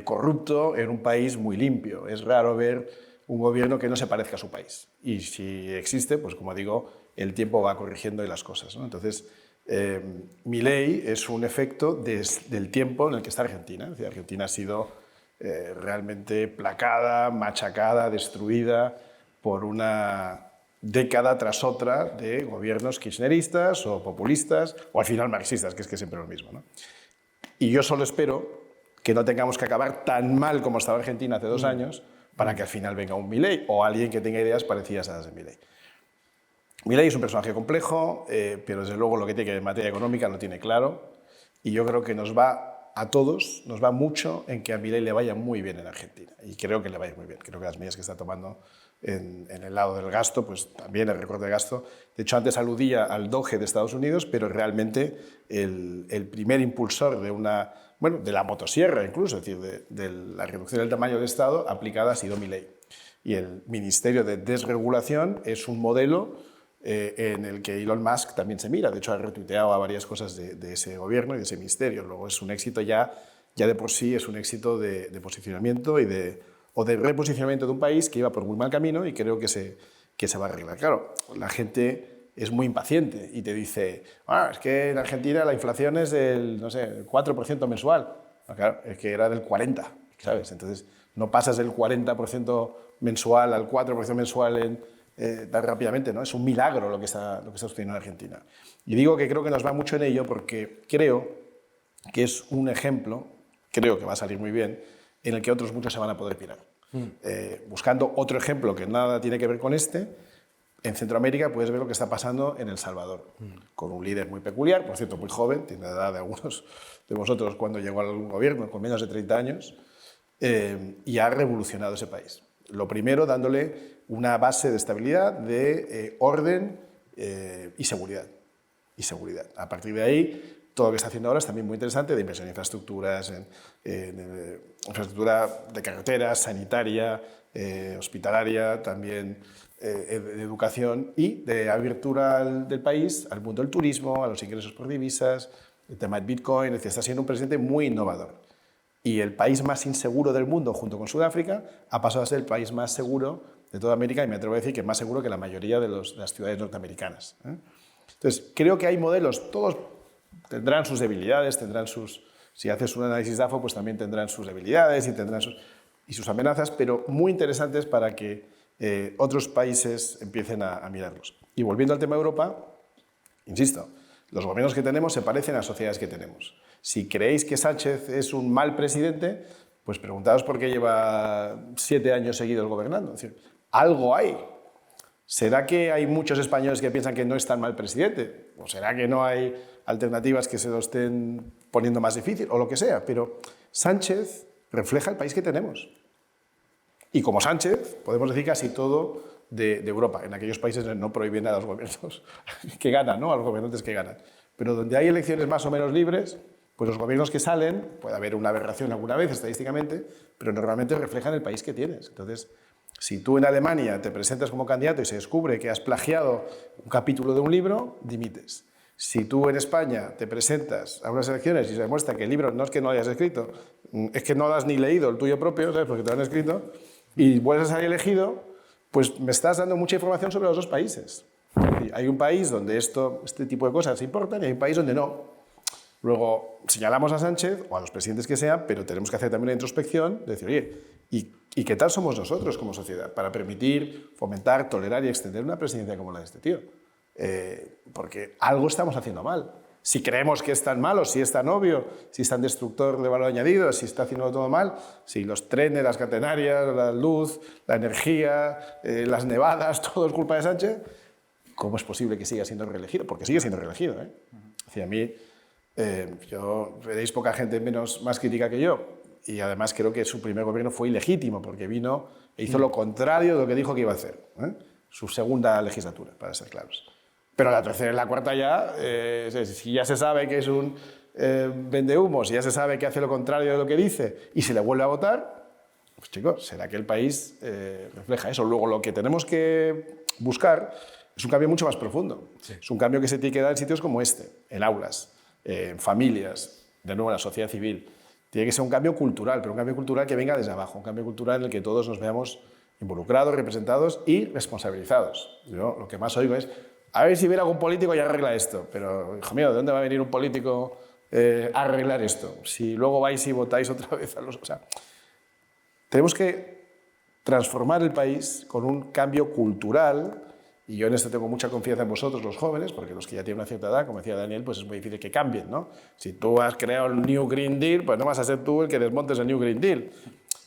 corrupto en un país muy limpio. Es raro ver un gobierno que no se parezca a su país. Y si existe, pues como digo, el tiempo va corrigiendo las cosas, ¿no? Entonces, Milei es un efecto del tiempo en el que está Argentina. Es decir, Argentina ha sido realmente placada, machacada, destruida por una década tras otra de gobiernos kirchneristas o populistas, o al final marxistas, que es siempre lo mismo, ¿no? Y yo solo espero que no tengamos que acabar tan mal como estaba Argentina hace 2 años para que al final venga un Milei o alguien que tenga ideas parecidas a las de Milei. Milei es un personaje complejo, pero desde luego lo que tiene que ver en materia económica lo tiene claro y yo creo que a todos nos va mucho en que a Milei le vaya muy bien en Argentina y creo que le vaya muy bien. Creo que las medidas que está tomando en el lado del gasto, pues también el recorte de gasto. De hecho, antes aludía al Doge de Estados Unidos, pero realmente el primer impulsor de la motosierra incluso, es decir, de la reducción del tamaño del Estado aplicada ha sido Milei. Y el Ministerio de Desregulación es un modelo en el que Elon Musk también se mira. De hecho, ha retuiteado a varias cosas de ese gobierno y de ese ministerio. Luego es un éxito ya de por sí, es un éxito de posicionamiento o de reposicionamiento de un país que iba por muy mal camino y creo que se va a arreglar. Claro, la gente es muy impaciente y te dice, es que en Argentina la inflación es del, no sé, el 4% mensual. Claro, es que era del 40%, ¿sabes? Entonces, no pasas del 40% mensual al 4% mensual tan rápidamente, ¿no? Es un milagro lo que está sucediendo en Argentina. Y digo que creo que nos va mucho en ello porque creo que es un ejemplo, creo que va a salir muy bien, en el que otros muchos se van a poder pirar. Buscando otro ejemplo que nada tiene que ver con este, en Centroamérica puedes ver lo que está pasando en El Salvador, con un líder muy peculiar, por cierto, muy joven, tiene la edad de algunos de vosotros cuando llegó al gobierno, con menos de 30 años, y ha revolucionado ese país. Lo primero, dándole una base de estabilidad, de orden y seguridad. A partir de ahí, todo lo que está haciendo ahora es también muy interesante, de inversión en infraestructuras, en infraestructura de carreteras, sanitaria, hospitalaria, también de educación y de apertura del país al mundo del turismo, a los ingresos por divisas, el tema del Bitcoin, es decir, está siendo un presidente muy innovador. Y el país más inseguro del mundo, junto con Sudáfrica, ha pasado a ser el país más seguro de toda América y me atrevo a decir que más seguro que la mayoría de las ciudades norteamericanas. Entonces, creo que hay modelos, todos tendrán sus debilidades, si haces un análisis DAFO, pues también tendrán sus debilidades y sus amenazas, pero muy interesantes para que otros países empiecen a mirarlos. Y volviendo al tema de Europa, insisto, los gobiernos que tenemos se parecen a las sociedades que tenemos. Si creéis que Sánchez es un mal presidente, pues preguntaos por qué lleva 7 años seguidos gobernando. Es decir, algo hay. ¿Será que hay muchos españoles que piensan que no es tan mal presidente? ¿O será que no hay alternativas que se lo estén poniendo más difícil? O lo que sea. Pero Sánchez refleja el país que tenemos. Y como Sánchez, podemos decir casi todo de Europa. En aquellos países no prohíben a los gobiernos que ganan, ¿no? A los gobernantes que ganan. Pero donde hay elecciones más o menos libres, pues los gobiernos que salen, puede haber una aberración alguna vez estadísticamente, pero normalmente reflejan el país que tienes. Entonces, si tú en Alemania te presentas como candidato y se descubre que has plagiado un capítulo de un libro, dimites. Si tú en España te presentas a unas elecciones y se demuestra que el libro no es que no hayas escrito, es que no lo has ni leído el tuyo propio, ¿sabes? Porque te lo han escrito, y vuelves a salir elegido, pues me estás dando mucha información sobre los dos países. Hay un país donde este tipo de cosas importan y hay un país donde no. Luego señalamos a Sánchez o a los presidentes que sean, pero tenemos que hacer también una introspección de decir, oye, ¿y qué tal somos nosotros como sociedad para permitir, fomentar, tolerar y extender una presidencia como la de este tío? Porque algo estamos haciendo mal. Si creemos que es tan malo, si es tan obvio, si es tan destructor de valor añadido, si está haciendo todo mal, si los trenes, las catenarias, la luz, la energía, las nevadas, todo es culpa de Sánchez, ¿cómo es posible que siga siendo reelegido? Porque sigue siendo reelegido. A mí, veréis poca gente más crítica que yo, y además creo que su primer gobierno fue ilegítimo, porque vino e hizo lo contrario de lo que dijo que iba a hacer. Su segunda legislatura, para ser claros. Pero la tercera y la cuarta ya, si ya se sabe que es un vendehumos, si ya se sabe que hace lo contrario de lo que dice y se le vuelve a votar, pues chicos, será que el país refleja eso. Luego lo que tenemos que buscar es un cambio mucho más profundo. Sí. Es un cambio que se tiene que dar en sitios como este, en aulas, en familias, de nuevo en la sociedad civil. Tiene que ser un cambio cultural, pero un cambio cultural que venga desde abajo, un cambio cultural en el que todos nos veamos involucrados, representados y responsabilizados. Yo lo que más oigo es, a ver si viene algún político y arregla esto. Pero, hijo mío, ¿de dónde va a venir un político a arreglar esto? Si luego vais y votáis otra vez a los... O sea, tenemos que transformar el país con un cambio cultural, y yo en esto tengo mucha confianza en vosotros, los jóvenes, porque los que ya tienen una cierta edad, como decía Daniel, pues es muy difícil que cambien, ¿no? Si tú has creado el New Green Deal, pues no vas a ser tú el que desmontes el New Green Deal.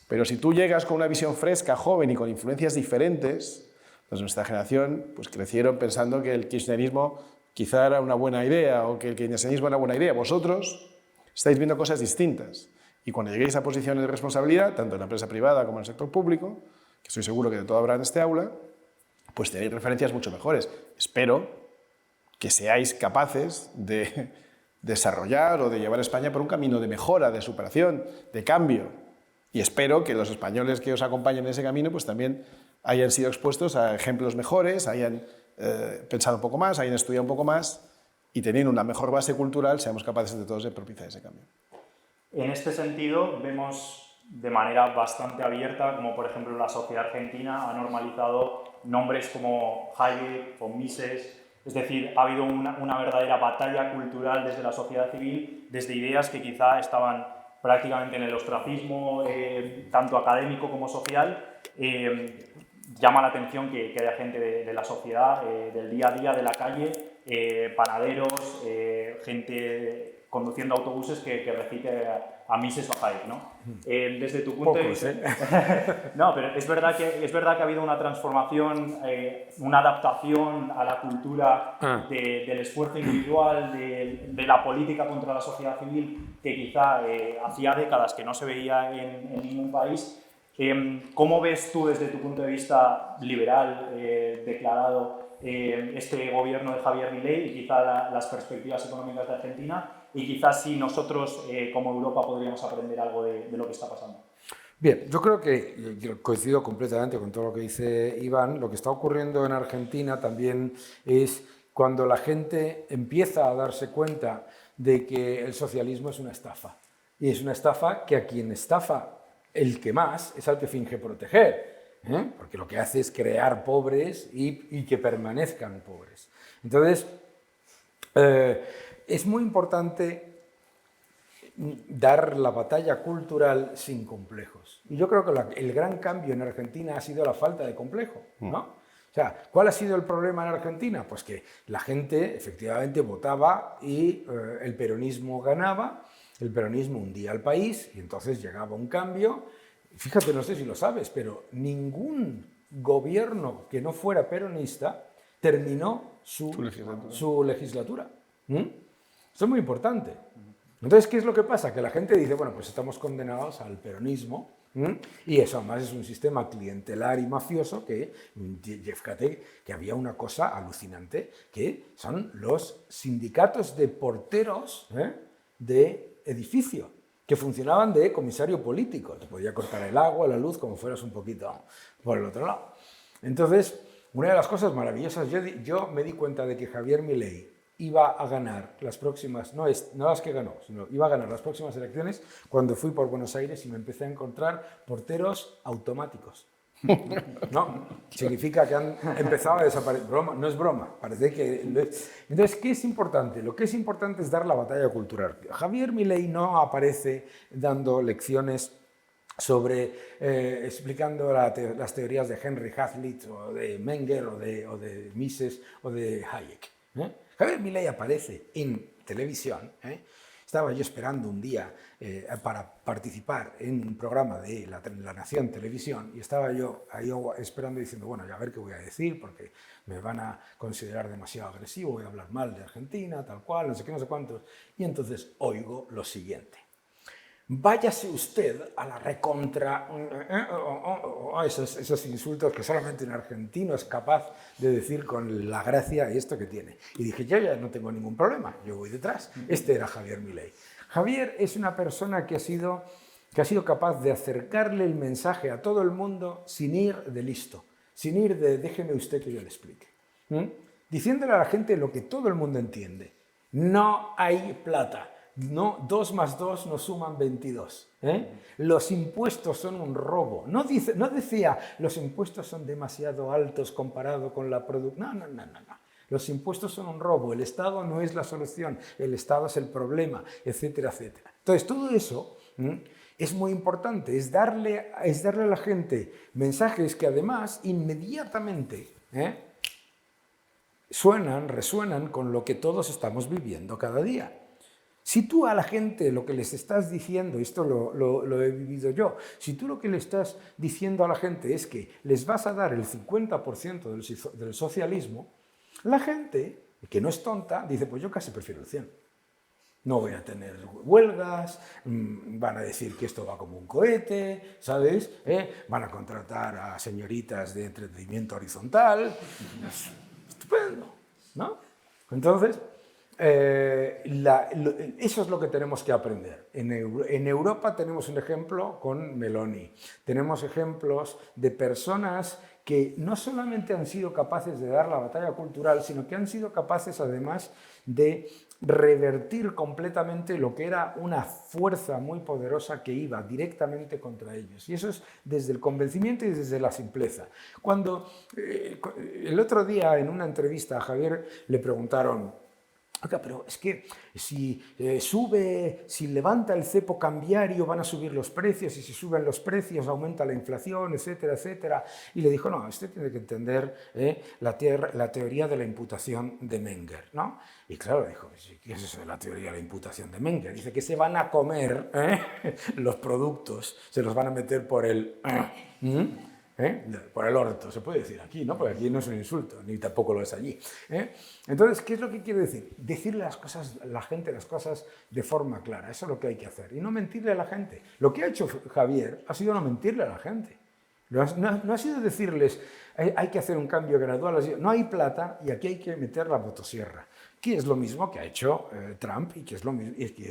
Pero si tú llegas con una visión fresca, joven y con influencias diferentes, pues nuestra generación pues crecieron pensando que el kirchnerismo quizá era una buena idea o que el keynesianismo era una buena idea. Vosotros estáis viendo cosas distintas. Y cuando lleguéis a posiciones de responsabilidad, tanto en la empresa privada como en el sector público, que estoy seguro que de todo habrá en este aula, pues tenéis referencias mucho mejores. Espero que seáis capaces de desarrollar o de llevar a España por un camino de mejora, de superación, de cambio. Y espero que los españoles que os acompañen en ese camino pues también hayan sido expuestos a ejemplos mejores, hayan pensado un poco más, hayan estudiado un poco más y teniendo una mejor base cultural seamos capaces de todos de propiciar ese cambio. En este sentido, vemos de manera bastante abierta, como por ejemplo la sociedad argentina ha normalizado nombres como Hayek o Mises, Es decir, ha habido una verdadera batalla cultural desde la sociedad civil, desde ideas que quizá estaban prácticamente en el ostracismo, tanto académico como social. Llama la atención que haya gente de la sociedad, del día a día, de la calle, panaderos, gente conduciendo autobuses que recite a Mises Bajaik, ¿no? Desde tu punto de vista... No, pero es verdad que ha habido una transformación, una adaptación a la cultura del esfuerzo individual, de la política contra la sociedad civil, que quizá hacía décadas que no se veía en ningún país. ¿Cómo ves tú, desde tu punto de vista liberal, declarado, este gobierno de Javier Milei y quizá las perspectivas económicas de Argentina? Y quizás si nosotros, como Europa, podríamos aprender algo de lo que está pasando. Bien, yo creo que yo coincido completamente con todo lo que dice Iván. Lo que está ocurriendo en Argentina también es cuando la gente empieza a darse cuenta de que el socialismo es una estafa. Y es una estafa que a quien estafa el que más es al que finge proteger, porque lo que hace es crear pobres y que permanezcan pobres. Entonces, es muy importante dar la batalla cultural sin complejos. Y yo creo que el gran cambio en Argentina ha sido la falta de complejo, ¿no? O sea, ¿cuál ha sido el problema en Argentina? Pues que la gente efectivamente votaba y el peronismo ganaba, el peronismo hundía al país y entonces llegaba un cambio. Fíjate, no sé si lo sabes, pero ningún gobierno que no fuera peronista terminó su legislatura. Esto es muy importante. Entonces, ¿qué es lo que pasa? Que la gente dice, bueno, pues estamos condenados al peronismo, y eso además es un sistema clientelar y mafioso que, fíjate, que había una cosa alucinante, que son los sindicatos de porteros de edificio, que funcionaban de comisario político. Te podía cortar el agua, la luz, como fueras un poquito por el otro lado. Entonces, una de las cosas maravillosas, yo me di cuenta de que Javier Milei iba a ganar las próximas, no las que ganó, sino iba a ganar las próximas elecciones cuando fui por Buenos Aires y me empecé a encontrar porteros automáticos. No, significa que han empezado a desaparecer. Broma, no es broma, parece que... Entonces, ¿qué es importante? Lo que es importante es dar la batalla cultural. Javier Milei no aparece dando lecciones sobre, explicando las teorías de Henry Hazlitt o de Menger o de Mises o de Hayek. Javier Milei aparece en televisión. Estaba yo esperando un día para participar en un programa de la Nación Televisión y estaba yo ahí esperando diciendo, bueno, ya a ver qué voy a decir porque me van a considerar demasiado agresivo, voy a hablar mal de Argentina, tal cual, no sé qué, no sé cuántos. Y entonces oigo lo siguiente. Váyase usted a la recontra... esos insultos que solamente un argentino es capaz de decir con la gracia y esto que tiene. Y dije, yo ya no tengo ningún problema, yo voy detrás. Este era Javier Milei. Javier es una persona que ha sido capaz de acercarle el mensaje a todo el mundo sin ir de listo, sin ir de déjeme usted que yo le explique. Diciéndole a la gente lo que todo el mundo entiende. No hay plata. No, 2 más 2 nos suman 22. Los impuestos son un robo. No decía, los impuestos son demasiado altos comparado con la producción. No. Los impuestos son un robo. El Estado no es la solución. El Estado es el problema, etcétera, etcétera. Entonces, todo eso es muy importante. Es darle a la gente mensajes que además inmediatamente resuenan con lo que todos estamos viviendo cada día. Si tú a la gente lo que les estás diciendo, esto lo he vivido yo, si tú lo que le estás diciendo a la gente es que les vas a dar el 50% del socialismo, la gente, que no es tonta, dice, pues yo casi prefiero el 100%. No voy a tener huelgas, van a decir que esto va como un cohete, ¿sabes? Van a contratar a señoritas de entretenimiento horizontal. Estupendo, ¿no? Entonces... eso es lo que tenemos que aprender. En Europa tenemos un ejemplo con Meloni. Tenemos ejemplos de personas que no solamente han sido capaces de dar la batalla cultural, sino que han sido capaces además de revertir completamente lo que era una fuerza muy poderosa que iba directamente contra ellos. Y eso es desde el convencimiento y desde la simpleza. Cuando el otro día en una entrevista a Javier le preguntaron: oiga, pero es que si si levanta el cepo cambiario van a subir los precios, y si suben los precios aumenta la inflación, etcétera, etcétera. Y le dijo: no, usted tiene que entender la teoría de la imputación de Menger, ¿no? Y claro, dijo: ¿qué es eso de la teoría de la imputación de Menger? Dice que se van a comer los productos, se los van a meter por el... por el orto, se puede decir aquí, ¿no? Porque aquí no es un insulto, ni tampoco lo es allí. Entonces, ¿qué es lo que quiere decir? Decirle a la gente las cosas de forma clara, eso es lo que hay que hacer, y no mentirle a la gente. Lo que ha hecho Javier ha sido no mentirle a la gente. No ha sido decirles: hay que hacer un cambio gradual, no hay plata y aquí hay que meter la motosierra. Que es lo mismo que ha hecho Trump y que es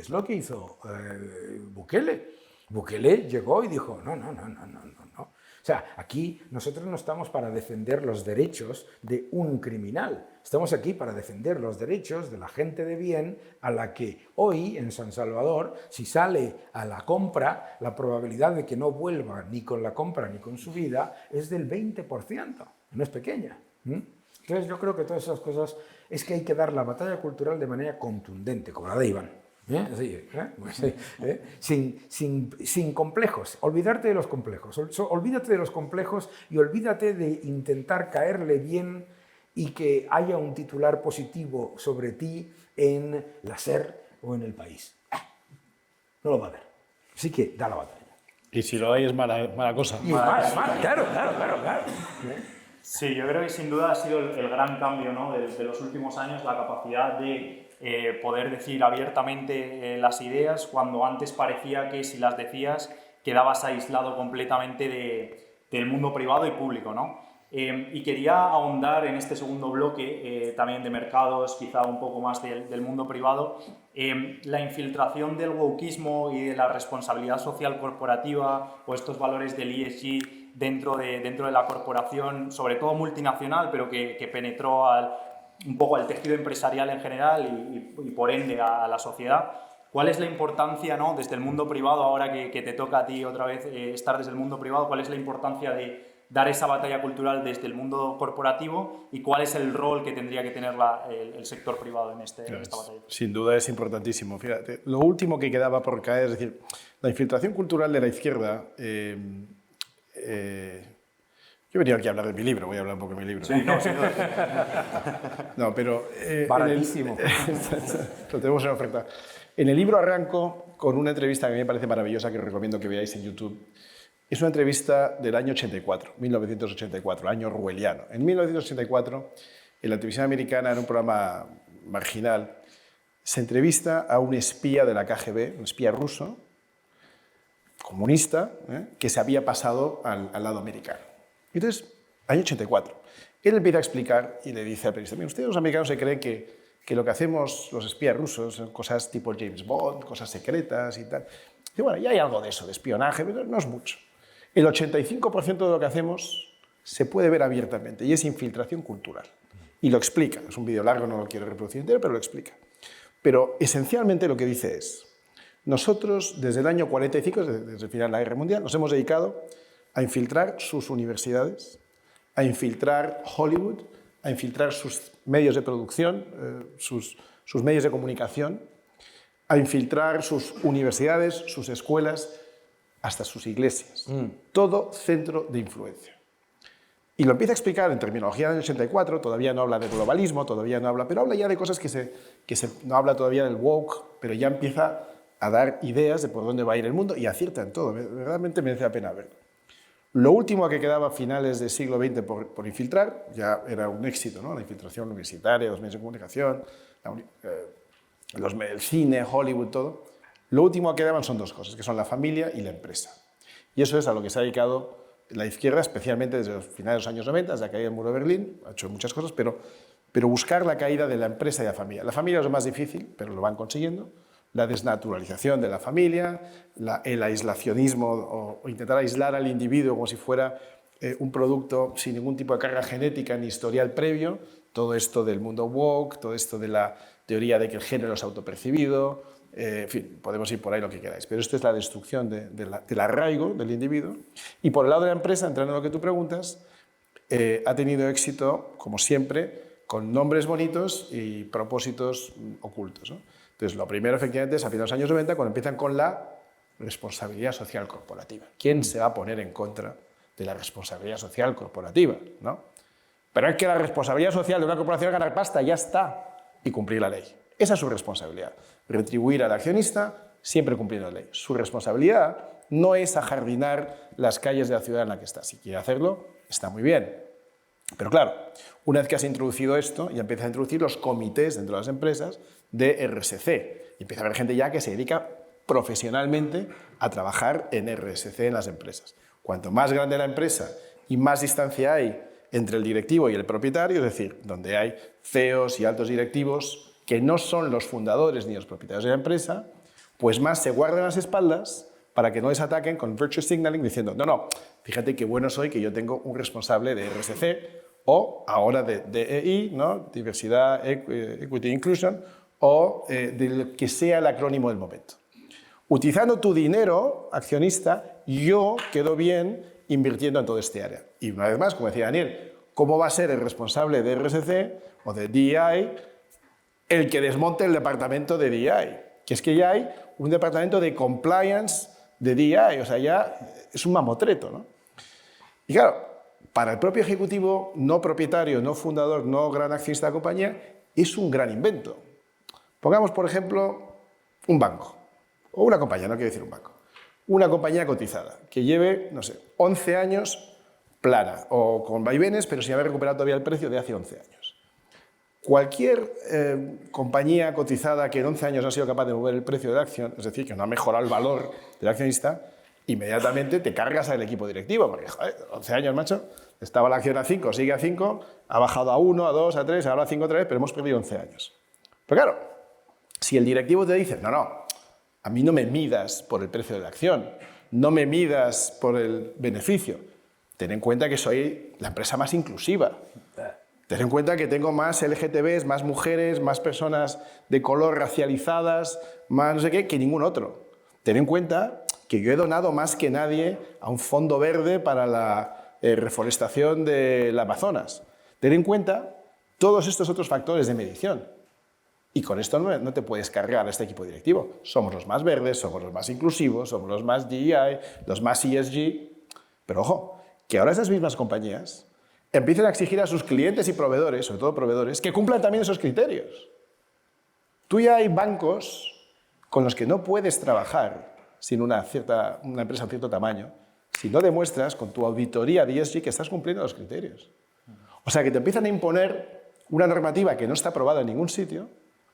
lo que hizo Bukele. Bukele llegó y dijo: no. O sea, aquí nosotros no estamos para defender los derechos de un criminal. Estamos aquí para defender los derechos de la gente de bien, a la que hoy en San Salvador, si sale a la compra, la probabilidad de que no vuelva ni con la compra ni con su vida es del 20%. No es pequeña. Entonces yo creo que todas esas cosas es que hay que dar la batalla cultural de manera contundente, como la de Iván. Sin complejos, olvídate de los complejos, olvídate de los complejos y olvídate de intentar caerle bien y que haya un titular positivo sobre ti en la SER o en El País. No lo va a haber, así que da la batalla. Y si lo hay es mala cosa. Y mala, claro. Sí, yo creo que sin duda ha sido el gran cambio, ¿no? de los últimos años, la capacidad de poder decir abiertamente las ideas, cuando antes parecía que si las decías quedabas aislado completamente del mundo privado y público, ¿no? Y quería ahondar en este segundo bloque, también de mercados, quizá un poco más del mundo privado, la infiltración del wokismo y de la responsabilidad social corporativa, o estos valores del ESG dentro de la corporación, sobre todo multinacional, pero que penetró un poco al tejido empresarial en general y por ende a la sociedad. ¿Cuál es la importancia, ¿no? Desde el mundo privado, ahora que te toca a ti otra vez estar desde el mundo privado, cuál es la importancia de dar esa batalla cultural desde el mundo corporativo y cuál es el rol que tendría que tener el sector privado en esta batalla? Sin duda es importantísimo. Fíjate, lo último que quedaba por caer, es decir, la infiltración cultural de la izquierda... yo he venido aquí a hablar de mi libro, voy a hablar un poco de mi libro. Sí, no, sin duda. No, pero... Baratísimo. Lo tenemos en oferta. En el libro arranco con una entrevista que a mí me parece maravillosa, que os recomiendo que veáis en YouTube. Es una entrevista del año 84, 1984, año orwelliano. En 1984, en la televisión americana, en un programa marginal, se entrevista a un espía de la KGB, un espía ruso, comunista, que se había pasado al lado americano. Entonces, año 84, él empieza a explicar y le dice al periodista: ustedes los americanos se creen que lo que hacemos los espías rusos son cosas tipo James Bond, cosas secretas y tal. Y bueno, ya hay algo de eso, de espionaje, pero no es mucho. El 85% de lo que hacemos se puede ver abiertamente y es infiltración cultural. Y lo explica. Es un vídeo largo, no lo quiero reproducir entero, pero lo explica. Pero esencialmente lo que dice es: nosotros desde el año 45, desde el final de la Guerra Mundial, nos hemos dedicado a infiltrar sus universidades, a infiltrar Hollywood, a infiltrar sus medios de producción, sus medios de comunicación, a infiltrar sus universidades, sus escuelas, hasta sus iglesias. Todo centro de influencia. Y lo empieza a explicar en terminología del 84, todavía no habla de globalismo, todavía no habla, pero habla ya de cosas no habla todavía del woke, pero ya empieza a dar ideas de por dónde va a ir el mundo y acierta en todo. Realmente merece la pena verlo. Lo último que quedaba a finales del siglo XX por infiltrar, ya era un éxito, ¿no? La infiltración universitaria, los medios de comunicación, el cine, Hollywood, todo. Lo último que quedaban son dos cosas, que son la familia y la empresa. Y eso es a lo que se ha dedicado la izquierda, especialmente desde los finales de los años 90, desde la caída del muro de Berlín, ha hecho muchas cosas, pero buscar la caída de la empresa y la familia. La familia es lo más difícil, pero lo van consiguiendo. La desnaturalización de la familia, el aislacionismo o intentar aislar al individuo como si fuera un producto sin ningún tipo de carga genética ni historial previo, todo esto del mundo woke, todo esto de la teoría de que el género es autopercibido, en fin, podemos ir por ahí lo que queráis, pero esto es la destrucción del arraigo del individuo. Y por el lado de la empresa, entrando en lo que tú preguntas, ha tenido éxito, como siempre, con nombres bonitos y propósitos ocultos, ¿no? Entonces, lo primero, efectivamente, es a finales de los años 90, cuando empiezan con la responsabilidad social corporativa. ¿Quién se va a poner en contra de la responsabilidad social corporativa, ¿no? Pero es que la responsabilidad social de una corporación es ganar pasta, ya está, y cumplir la ley. Esa es su responsabilidad. Retribuir al accionista siempre cumpliendo la ley. Su responsabilidad no es ajardinar las calles de la ciudad en la que está. Si quiere hacerlo, está muy bien. Pero claro, una vez que has introducido esto, ya empiezas a introducir los comités dentro de las empresas de RSC. Y empieza a haber gente ya que se dedica profesionalmente a trabajar en RSC en las empresas. Cuanto más grande la empresa y más distancia hay entre el directivo y el propietario, es decir, donde hay CEOs y altos directivos que no son los fundadores ni los propietarios de la empresa, pues más se guardan las espaldas para que no les ataquen con virtue signaling diciendo, no, fíjate qué bueno soy que yo tengo un responsable de RSC o ahora de DEI, ¿no? Diversidad, Equity, Inclusion, o de lo que sea el acrónimo del momento. Utilizando tu dinero, accionista, yo quedo bien invirtiendo en todo este área. Y una vez más, como decía Daniel, ¿cómo va a ser el responsable de RSC o de DEI el que desmonte el departamento de DEI? Que es que ya hay un departamento de compliance de DEI, o sea, ya es un mamotreto, ¿no? Y claro, para el propio ejecutivo, no propietario, no fundador, no gran accionista de la compañía, es un gran invento. Pongamos, por ejemplo, un banco, o una compañía, no quiero decir un banco, una compañía cotizada, que lleve, no sé, 11 años plana, o con vaivenes, pero sin haber recuperado todavía el precio de hace 11 años. Cualquier compañía cotizada que en 11 años no ha sido capaz de mover el precio de la acción, es decir, que no ha mejorado el valor del accionista, inmediatamente te cargas al equipo directivo, porque, joder, 11 años, macho, estaba la acción a 5, sigue a 5, ha bajado a 1, a 2, a 3, ahora a 5 otra vez, pero hemos perdido 11 años. Pero claro, si el directivo te dice, no, a mí no me midas por el precio de la acción, no me midas por el beneficio, ten en cuenta que soy la empresa más inclusiva. Ten en cuenta que tengo más LGTBs, más mujeres, más personas de color racializadas, más no sé qué, que ningún otro. Ten en cuenta que yo he donado más que nadie a un fondo verde para la reforestación del Amazonas. Ten en cuenta todos estos otros factores de medición. Y con esto no te puedes cargar a este equipo directivo. Somos los más verdes, somos los más inclusivos, somos los más DEI, los más ESG. Pero ojo, que ahora esas mismas compañías empiecen a exigir a sus clientes y proveedores, sobre todo proveedores, que cumplan también esos criterios. Tú ya hay bancos con los que no puedes trabajar sin una empresa de cierto tamaño si no demuestras con tu auditoría de ESG que estás cumpliendo los criterios. O sea, que te empiezan a imponer una normativa que no está aprobada en ningún sitio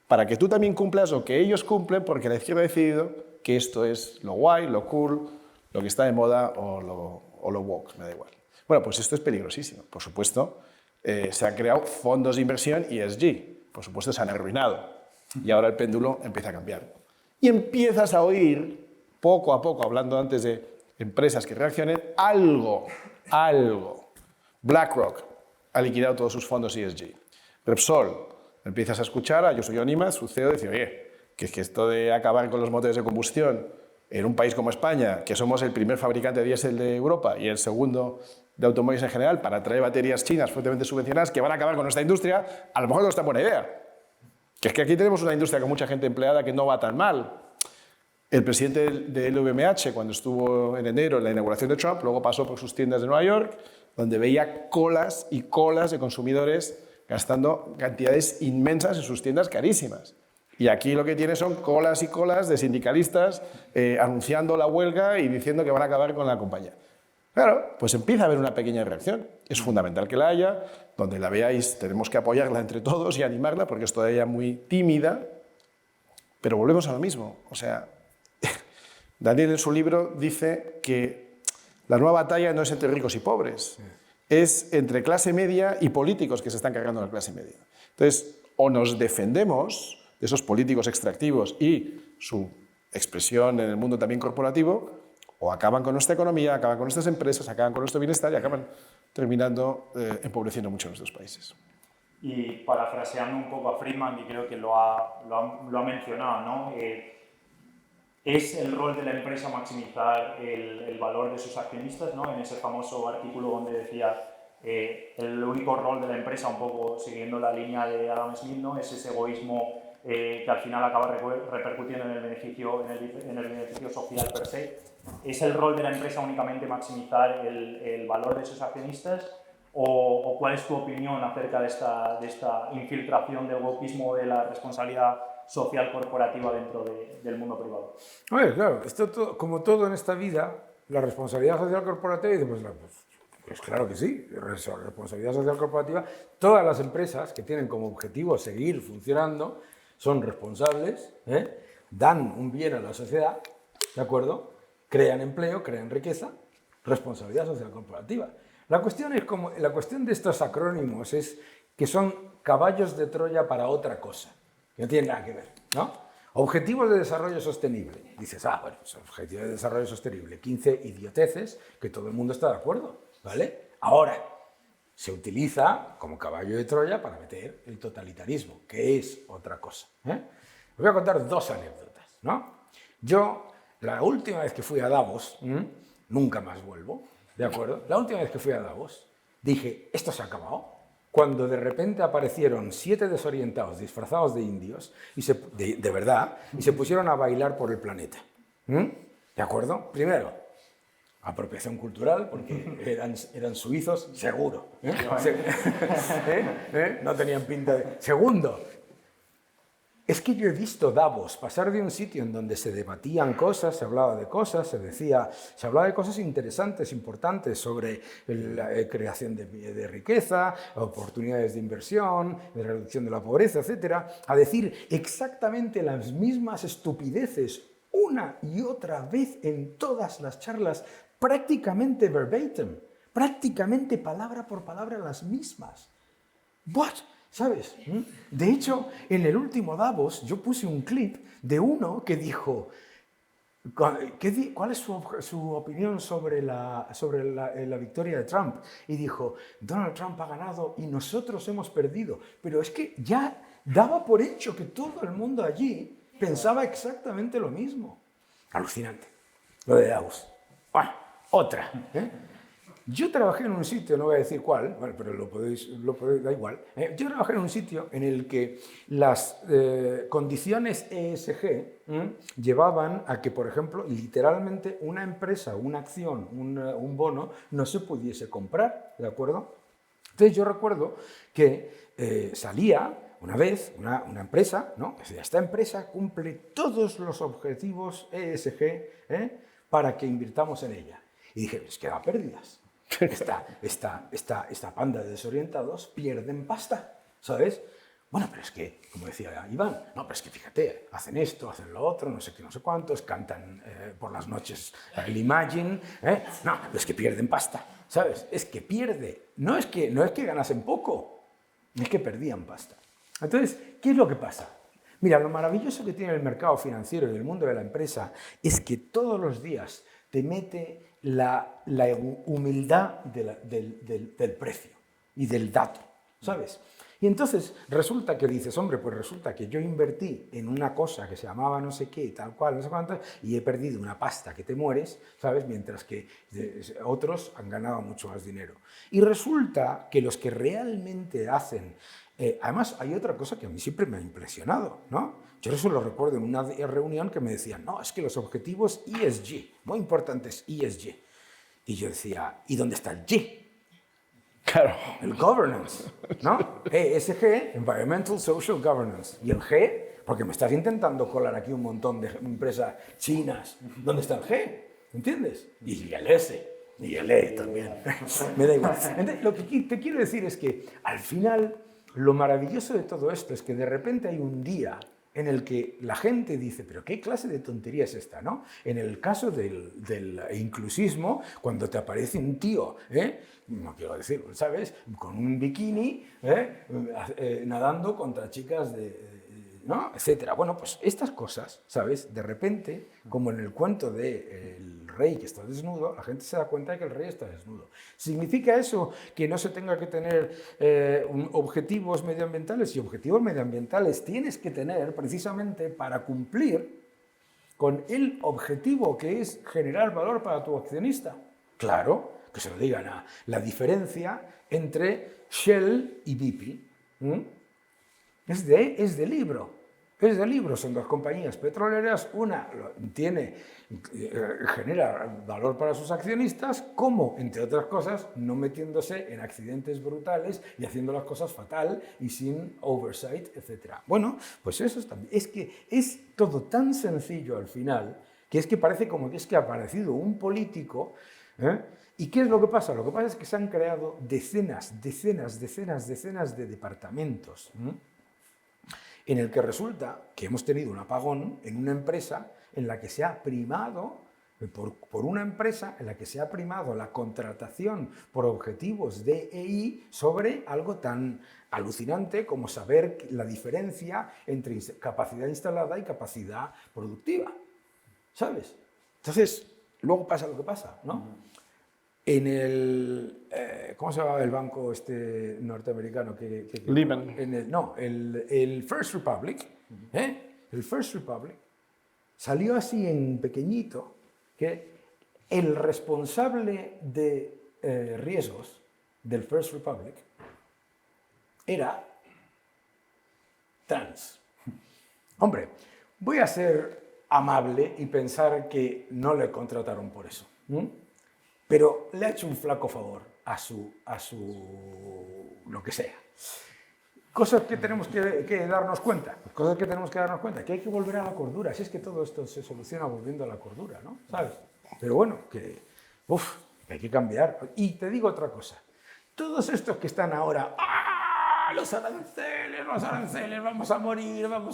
para que tú también cumplas lo que ellos cumplen porque la izquierda ha decidido que esto es lo guay, lo cool, lo que está de moda o lo woke, me da igual. Bueno, pues esto es peligrosísimo. Por supuesto, se han creado fondos de inversión ESG. Por supuesto, se han arruinado. Y ahora el péndulo empieza a cambiar. Y empiezas a oír, poco a poco, hablando antes de empresas que reaccionen, algo. BlackRock ha liquidado todos sus fondos ESG. Repsol, empiezas a escuchar a Josué Onima, su CEO, decir, oye, que es que esto de acabar con los motores de combustión en un país como España, que somos el primer fabricante de diésel de Europa y el segundo de automóviles en general, para traer baterías chinas fuertemente subvencionadas que van a acabar con nuestra industria, a lo mejor no es tan buena idea. Que es que aquí tenemos una industria con mucha gente empleada que no va tan mal. El presidente de LVMH, cuando estuvo en enero en la inauguración de Trump, luego pasó por sus tiendas de Nueva York, donde veía colas y colas de consumidores gastando cantidades inmensas en sus tiendas carísimas. Y aquí lo que tiene son colas y colas de sindicalistas anunciando la huelga y diciendo que van a acabar con la compañía. Claro, pues empieza a haber una pequeña reacción. Es fundamental que la haya, donde la veáis tenemos que apoyarla entre todos y animarla porque es todavía muy tímida, pero volvemos a lo mismo. O sea, Daniel en su libro dice que la nueva batalla no es entre ricos y pobres, es entre clase media y políticos que se están cargando la clase media. Entonces, o nos defendemos de esos políticos extractivos y su expresión en el mundo también corporativo, o acaban con nuestra economía, acaban con nuestras empresas, acaban con nuestro bienestar y acaban terminando empobreciendo mucho nuestros países. Y parafraseando un poco a Friedman, que creo que lo ha mencionado, ¿no? Es el rol de la empresa maximizar el valor de sus accionistas, ¿no? En ese famoso artículo donde decía el único rol de la empresa, un poco siguiendo la línea de Adam Smith, ¿no? Es ese egoísmo que al final acaba repercutiendo en el beneficio social per se. ¿Es el rol de la empresa únicamente maximizar el valor de sus accionistas? ¿O cuál es tu opinión acerca de esta infiltración del wokeismo, de la responsabilidad social corporativa dentro del mundo privado? Oye, claro, esto como todo en esta vida, la responsabilidad social corporativa, dice, pues claro que sí, responsabilidad social corporativa, todas las empresas que tienen como objetivo seguir funcionando son responsables, dan un bien a la sociedad, ¿de acuerdo? Crean empleo, crean riqueza, responsabilidad social corporativa. La cuestión de estos acrónimos es que son caballos de Troya para otra cosa, que no tienen nada que ver, ¿no? Objetivos de desarrollo sostenible. Dices, bueno, pues objetivos de desarrollo sostenible, 15 idioteces que todo el mundo está de acuerdo, ¿vale? Ahora, se utiliza como caballo de Troya para meter el totalitarismo, que es otra cosa. Os voy a contar dos anécdotas, ¿no? Yo, la última vez que fui a Davos, nunca más vuelvo, ¿de acuerdo? La última vez que fui a Davos, dije, esto se ha acabado. Cuando de repente aparecieron 7 desorientados disfrazados de indios, de verdad, y se pusieron a bailar por el planeta. ¿De acuerdo? Primero, apropiación cultural, porque eran suizos, seguro. No tenían pinta de... Segundo, es que yo he visto Davos pasar de un sitio en donde se debatían cosas, se hablaba de cosas, se hablaba de cosas interesantes, importantes sobre la creación de riqueza, oportunidades de inversión, de reducción de la pobreza, etcétera, a decir exactamente las mismas estupideces una y otra vez en todas las charlas, prácticamente verbatim, prácticamente palabra por palabra las mismas. ¿What? ¿Sabes? De hecho, en el último Davos yo puse un clip de uno que dijo, ¿cuál es su opinión sobre la victoria de Trump? Y dijo, Donald Trump ha ganado y nosotros hemos perdido. Pero es que ya daba por hecho que todo el mundo allí pensaba exactamente lo mismo. Alucinante. Lo de Davos. Bueno, otra. Yo trabajé en un sitio, no voy a decir cuál, bueno, pero lo podéis, da igual. Yo trabajé en un sitio en el que las condiciones ESG llevaban a que, por ejemplo, literalmente una empresa, una acción, un bono, no se pudiese comprar, ¿de acuerdo? Entonces yo recuerdo que salía una vez una empresa, ¿no? Decía, esta empresa cumple todos los objetivos ESG para que invirtamos en ella. Y dije, pues que da pérdidas. Esta panda de desorientados pierden pasta, ¿sabes? Bueno, pero es que, como decía Iván, no, pero es que fíjate, hacen esto, hacen lo otro, no sé qué, no sé cuántos, cantan por las noches el Imagine, no, pero es que pierden pasta, ¿sabes? Es que no es que ganasen poco, es que perdían pasta. Entonces, ¿qué es lo que pasa? Mira, lo maravilloso que tiene el mercado financiero y el mundo de la empresa es que todos los días te mete la humildad del precio y del dato, ¿sabes? Y entonces resulta que dices, hombre, pues resulta que yo invertí en una cosa que se llamaba no sé qué, tal cual, no sé cuánto, y he perdido una pasta que te mueres, ¿sabes? Mientras que otros han ganado mucho más dinero. Y resulta que los que realmente hacen... además, hay otra cosa que a mí siempre me ha impresionado, ¿no? Yo eso lo recuerdo en una reunión que me decían, no, es que los objetivos ESG, muy importantes ESG. Y yo decía, ¿y dónde está el G? Claro. El governance, ¿no? ESG, Environmental Social Governance. Y el G, porque me estás intentando colar aquí un montón de empresas chinas. ¿Dónde está el G? ¿Entiendes? Y el S. Y el E también. Me da igual. Entonces, lo que te quiero decir es que, al final, lo maravilloso de todo esto es que de repente hay un día en el que la gente dice, pero ¿qué clase de tontería es esta, no? En el caso del inclusismo, cuando te aparece un tío, no quiero decirlo, ¿sabes? Con un bikini, nadando contra chicas ¿no? Etcétera. Bueno, pues estas cosas, ¿sabes? De repente, como en el cuento del rey que está desnudo, la gente se da cuenta de que el rey está desnudo. ¿Significa eso que no se tenga que tener objetivos medioambientales? Y objetivos medioambientales tienes que tener precisamente para cumplir con el objetivo que es generar valor para tu accionista. Claro, que se lo digan a la diferencia entre Shell y BP. Es de libro. Es de libro. Son dos compañías petroleras. Una genera valor para sus accionistas, como, entre otras cosas, no metiéndose en accidentes brutales y haciendo las cosas fatal y sin oversight, etc. Bueno, pues eso es también. Es que es todo tan sencillo al final, que es que parece como que es que ha aparecido un político. ¿Y qué es lo que pasa? Lo que pasa es que se han creado decenas de departamentos, en el que resulta que hemos tenido un apagón en una empresa en la que se ha primado, por una empresa en la que se ha primado la contratación por objetivos de EI sobre algo tan alucinante como saber la diferencia entre capacidad instalada y capacidad productiva, ¿sabes? Entonces, luego pasa lo que pasa, ¿no? En el... ¿cómo se llamaba el banco norteamericano? Lehman. El First Republic. El First Republic salió así en pequeñito que el responsable de riesgos del First Republic era trans. Hombre, voy a ser amable y pensar que no le contrataron por eso. Pero le ha hecho un flaco favor a su lo que sea. Cosas que tenemos que darnos cuenta, que hay que volver a la cordura. Si es que todo esto se soluciona volviendo a la cordura, ¿no? ¿Sabes? Pero bueno, que hay que cambiar. Y te digo otra cosa. Todos estos que están ahora, los aranceles, vamos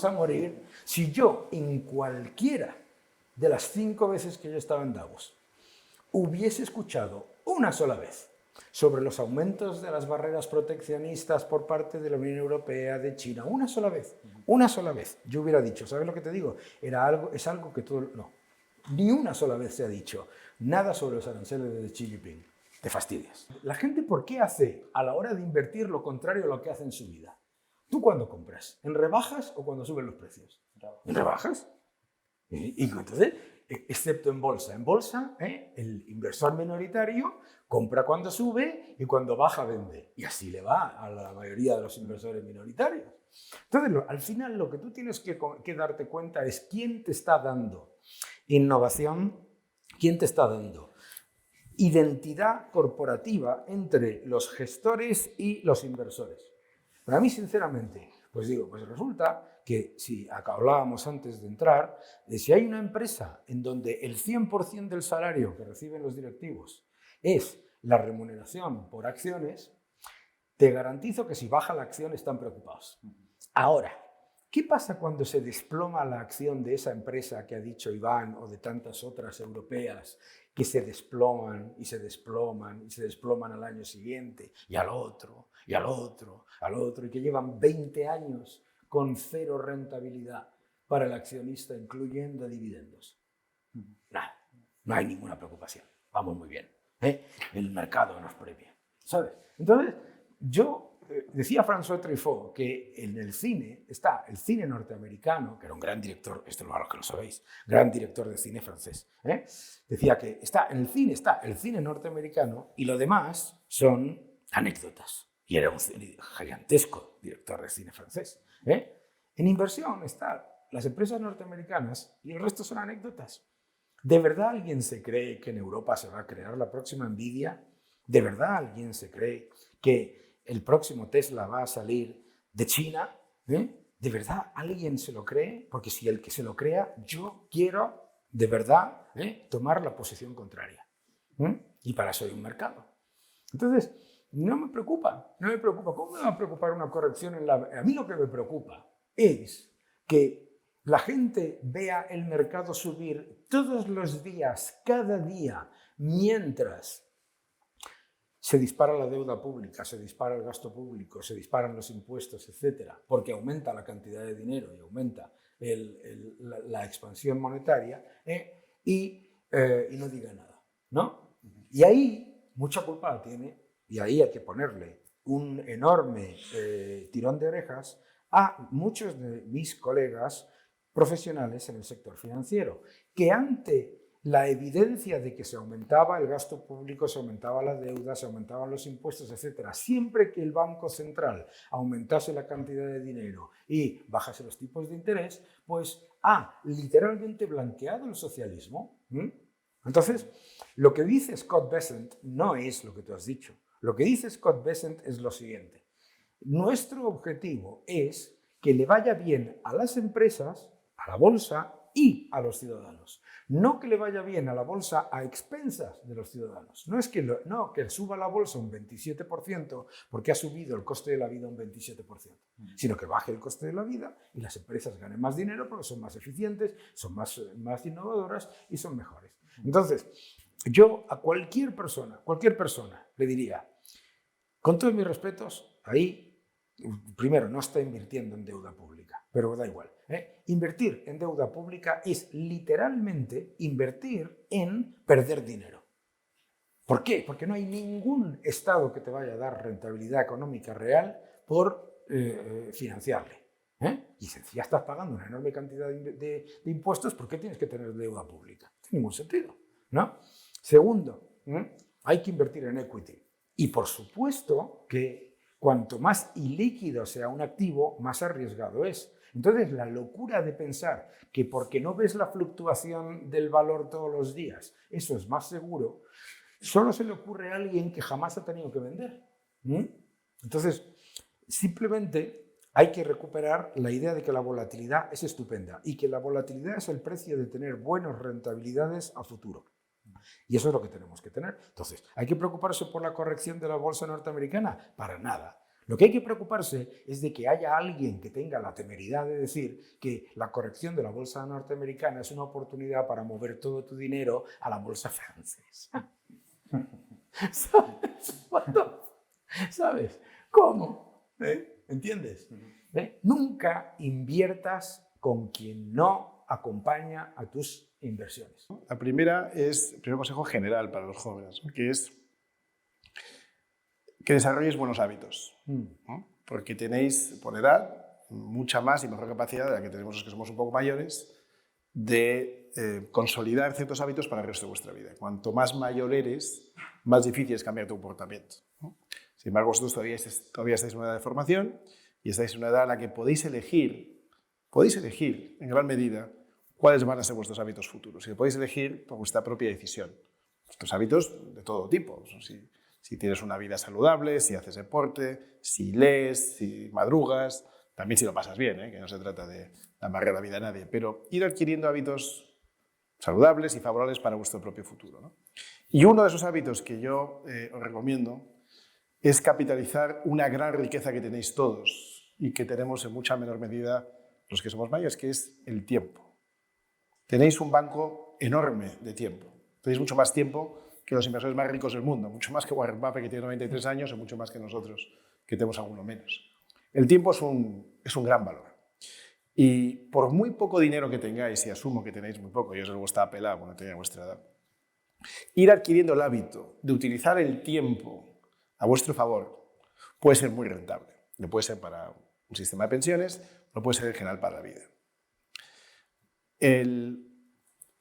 a morir. Si yo, en cualquiera de las 5 veces que yo estaba en Davos, hubiese escuchado una sola vez sobre los aumentos de las barreras proteccionistas por parte de la Unión Europea, de China, una sola vez, yo hubiera dicho, ¿sabes lo que te digo? Es algo que todo... No, ni una sola vez se ha dicho nada sobre los aranceles de Xi Jinping. Te fastidias. La gente, ¿por qué hace a la hora de invertir lo contrario a lo que hace en su vida? ¿Tú cuándo compras? ¿En rebajas o cuando suben los precios? ¿En rebajas? Y entonces... excepto en bolsa. En bolsa, el inversor minoritario compra cuando sube y cuando baja vende. Y así le va a la mayoría de los inversores minoritarios. Entonces, al final, lo que tú tienes que darte cuenta es quién te está dando innovación, quién te está dando identidad corporativa entre los gestores y los inversores. Para mí, sinceramente, pues resulta que si hablábamos antes de entrar, si hay una empresa en donde el 100% del salario que reciben los directivos es la remuneración por acciones, te garantizo que si baja la acción están preocupados. Ahora, ¿qué pasa cuando se desploma la acción de esa empresa que ha dicho Iván o de tantas otras europeas que se desploman y se desploman y se desploman al año siguiente y al otro y al otro, y que llevan 20 años con cero rentabilidad para el accionista, incluyendo dividendos? Nada, no hay ninguna preocupación. Vamos muy bien. El mercado nos premia, ¿sabes? Entonces, decía François Truffaut que en el cine está el cine norteamericano, que era un gran director, esto no es lo que lo sabéis, gran director de cine francés. Decía que en el cine está el cine norteamericano y lo demás son anécdotas. Y era un gigantesco director de cine francés. En inversión están las empresas norteamericanas y el resto son anécdotas. ¿De verdad alguien se cree que en Europa se va a crear la próxima Nvidia? ¿De verdad alguien se cree que el próximo Tesla va a salir de China? ¿De verdad alguien se lo cree? Porque si el que se lo crea, yo quiero de verdad tomar la posición contraria. Y para eso hay un mercado. Entonces, no me preocupa. ¿Cómo me va a preocupar una corrección en la... A mí lo que me preocupa es que la gente vea el mercado subir todos los días, cada día, mientras se dispara la deuda pública, se dispara el gasto público, se disparan los impuestos, etc., porque aumenta la cantidad de dinero y aumenta la expansión monetaria, y y no diga nada, ¿no? Y ahí mucha culpa la tiene, y ahí hay que ponerle un enorme tirón de orejas a muchos de mis colegas profesionales en el sector financiero, que ante la evidencia de que se aumentaba el gasto público, se aumentaba la deuda, se aumentaban los impuestos, etc., siempre que el Banco Central aumentase la cantidad de dinero y bajase los tipos de interés, pues ha literalmente blanqueado el socialismo. Entonces, lo que dice Scott Bessent no es lo que tú has dicho. Lo que dice Scott Bessent es lo siguiente. Nuestro objetivo es que le vaya bien a las empresas, a la bolsa y a los ciudadanos. No que le vaya bien a la bolsa a expensas de los ciudadanos. No es que, que suba la bolsa un 27% porque ha subido el coste de la vida un 27%, sino que baje el coste de la vida y las empresas ganen más dinero porque son más eficientes, son más innovadoras y son mejores. Entonces, yo a cualquier persona le diría, con todos mis respetos, ahí, primero, no está invirtiendo en deuda pública, pero da igual. Invertir en deuda pública es literalmente invertir en perder dinero. ¿Por qué? Porque no hay ningún Estado que te vaya a dar rentabilidad económica real por financiarle. Y si ya estás pagando una enorme cantidad de impuestos, ¿por qué tienes que tener deuda pública? No tiene ningún sentido, ¿no? Segundo, hay que invertir en equity. Y por supuesto que cuanto más ilíquido sea un activo, más arriesgado es. Entonces, la locura de pensar que porque no ves la fluctuación del valor todos los días, eso es más seguro, solo se le ocurre a alguien que jamás ha tenido que vender. Entonces, simplemente hay que recuperar la idea de que la volatilidad es estupenda y que la volatilidad es el precio de tener buenas rentabilidades a futuro. Y eso es lo que tenemos que tener. Entonces, ¿hay que preocuparse por la corrección de la bolsa norteamericana? Para nada. Lo que hay que preocuparse es de que haya alguien que tenga la temeridad de decir que la corrección de la bolsa norteamericana es una oportunidad para mover todo tu dinero a la bolsa francesa. ¿Sabes? ¿Cómo? ¿Entiendes? Nunca inviertas con quien no acompaña a tus inversiones. La primera es el primer consejo general para los jóvenes, que es que desarrolles buenos hábitos, ¿no? Porque tenéis, por edad, mucha más y mejor capacidad de la que tenemos los que somos un poco mayores de consolidar ciertos hábitos para el resto de vuestra vida. Cuanto más mayor eres, más difícil es cambiar tu comportamiento, ¿no? Sin embargo, vosotros todavía estáis en una edad de formación y estáis en una edad en la que podéis elegir en gran medida cuáles van a ser vuestros hábitos futuros. Y podéis elegir por vuestra propia decisión. Vuestros hábitos de todo tipo. Si tienes una vida saludable, si haces deporte, si lees, si madrugas, también si lo pasas bien, que no se trata de amarrar la vida a nadie, pero ir adquiriendo hábitos saludables y favorables para vuestro propio futuro, ¿no? Y uno de esos hábitos que yo os recomiendo es capitalizar una gran riqueza que tenéis todos y que tenemos en mucha menor medida los que somos mayores, que es el tiempo. Tenéis un banco enorme de tiempo. Tenéis mucho más tiempo que los inversores más ricos del mundo, mucho más que Warren Buffett, que tiene 93 años, o mucho más que nosotros, que tenemos alguno menos. El tiempo es un gran valor. Y por muy poco dinero que tengáis, y asumo que tenéis muy poco, yo os luego estaba pelado cuando tenía vuestra edad, ir adquiriendo el hábito de utilizar el tiempo a vuestro favor puede ser muy rentable. Lo puede ser para un sistema de pensiones, lo puede ser en general para la vida.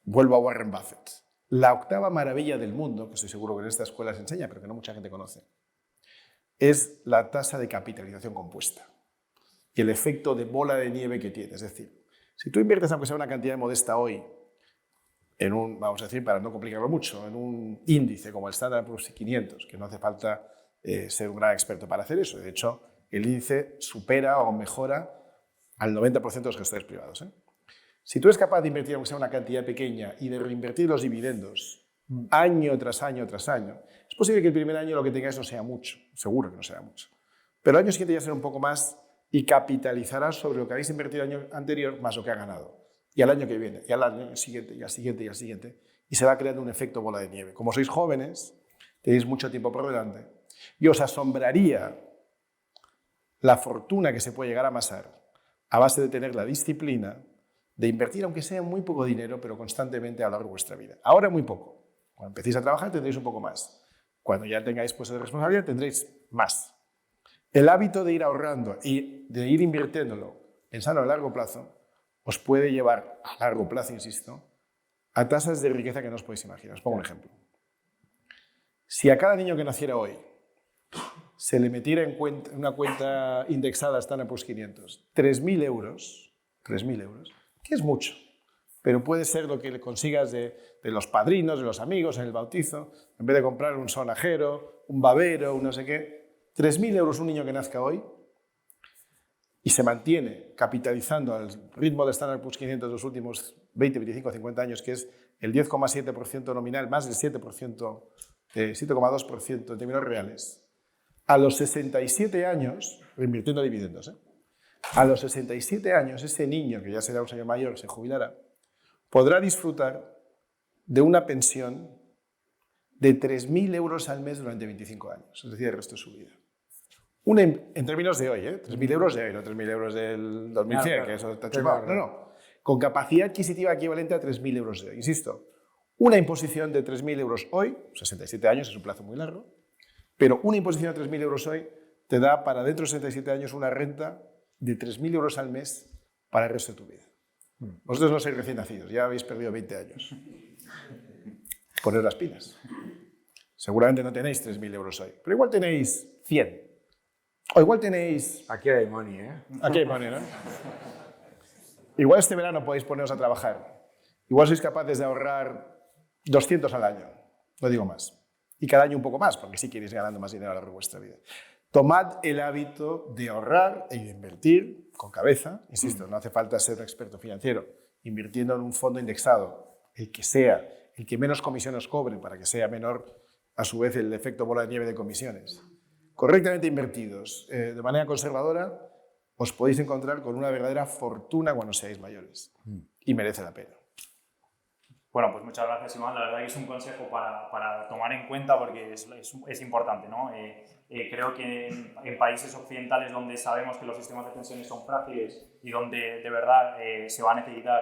Vuelvo a Warren Buffett. La octava maravilla del mundo, que estoy seguro que en esta escuela se enseña, pero que no mucha gente conoce, es la tasa de capitalización compuesta y el efecto de bola de nieve que tiene. Es decir, si tú inviertes, aunque sea una cantidad modesta hoy, en un, vamos a decir, para no complicarlo mucho, en un índice como el Standard & Poor's 500, que no hace falta ser un gran experto para hacer eso. De hecho, el índice supera o mejora al 90% de los gestores privados. Si tú eres capaz de invertir, aunque sea una cantidad pequeña, y de reinvertir los dividendos año tras año tras año, es posible que el primer año lo que tengáis no sea mucho, seguro que no sea mucho. Pero el año siguiente ya será un poco más y capitalizarás sobre lo que habéis invertido el año anterior más lo que ha ganado. Y al año que viene, y al año siguiente, y al siguiente, y al siguiente. Y se va creando un efecto bola de nieve. Como sois jóvenes, tenéis mucho tiempo por delante, y os asombraría la fortuna que se puede llegar a amasar a base de tener la disciplina de invertir, aunque sea muy poco dinero, pero constantemente a lo largo de vuestra vida. Ahora muy poco. Cuando empecéis a trabajar tendréis un poco más. Cuando ya tengáis puestos de responsabilidad tendréis más. El hábito de ir ahorrando y de ir invirtiéndolo, pensando a largo plazo, os puede llevar, a largo plazo, insisto, a tasas de riqueza que no os podéis imaginar. Os pongo un ejemplo. Si a cada niño que naciera hoy se le metiera en una cuenta indexada Standard Poor's 500, 3.000 euros, que es mucho, pero puede ser lo que le consigas de los padrinos, de los amigos en el bautizo, en vez de comprar un sonajero, un babero, un no sé qué, 3.000 euros un niño que nazca hoy y se mantiene capitalizando al ritmo de Standard Poor's 500 de los últimos 20, 25, 50 años, que es el 10,7% nominal, más del 7%, 7,2% en términos reales. A los 67 años, reinvirtiendo dividendos, a los 67 años ese niño, que ya será un señor mayor, se jubilará, podrá disfrutar de una pensión de 3.000 euros al mes durante 25 años, es decir, el resto de su vida. En términos de hoy, 3.000 euros de hoy, no 3.000 euros del 2100, claro, que eso está chupado. No. Con capacidad adquisitiva equivalente a 3.000 euros de hoy. Insisto, una imposición de 3.000 euros hoy, 67 años, es un plazo muy largo, pero una imposición de 3.000 euros hoy te da para dentro de 67 años una renta de 3.000 euros al mes para el resto de tu vida. Vosotros no sois recién nacidos, ya habéis perdido 20 años. Poneos las pilas. Seguramente no tenéis 3.000 euros hoy, pero igual tenéis 100. O igual tenéis... Aquí hay money, ¿eh? Aquí hay money, ¿no? Igual este verano podéis poneros a trabajar. Igual sois capaces de ahorrar 200 al año, no digo más. Y cada año un poco más, porque sí queréis ganando más dinero a lo largo de vuestra vida. Tomad el hábito de ahorrar y de invertir con cabeza. Insisto, no hace falta ser un experto financiero. Invirtiendo en un fondo indexado, el que sea, el que menos comisiones cobre para que sea menor, a su vez, el efecto bola de nieve de comisiones. Correctamente invertidos, de manera conservadora, os podéis encontrar con una verdadera fortuna cuando seáis mayores. Y merece la pena. Bueno, pues muchas gracias, Iván. La verdad que es un consejo para tomar en cuenta porque es importante, ¿no? Creo que en países occidentales donde sabemos que los sistemas de pensiones son frágiles y donde de verdad se va a necesitar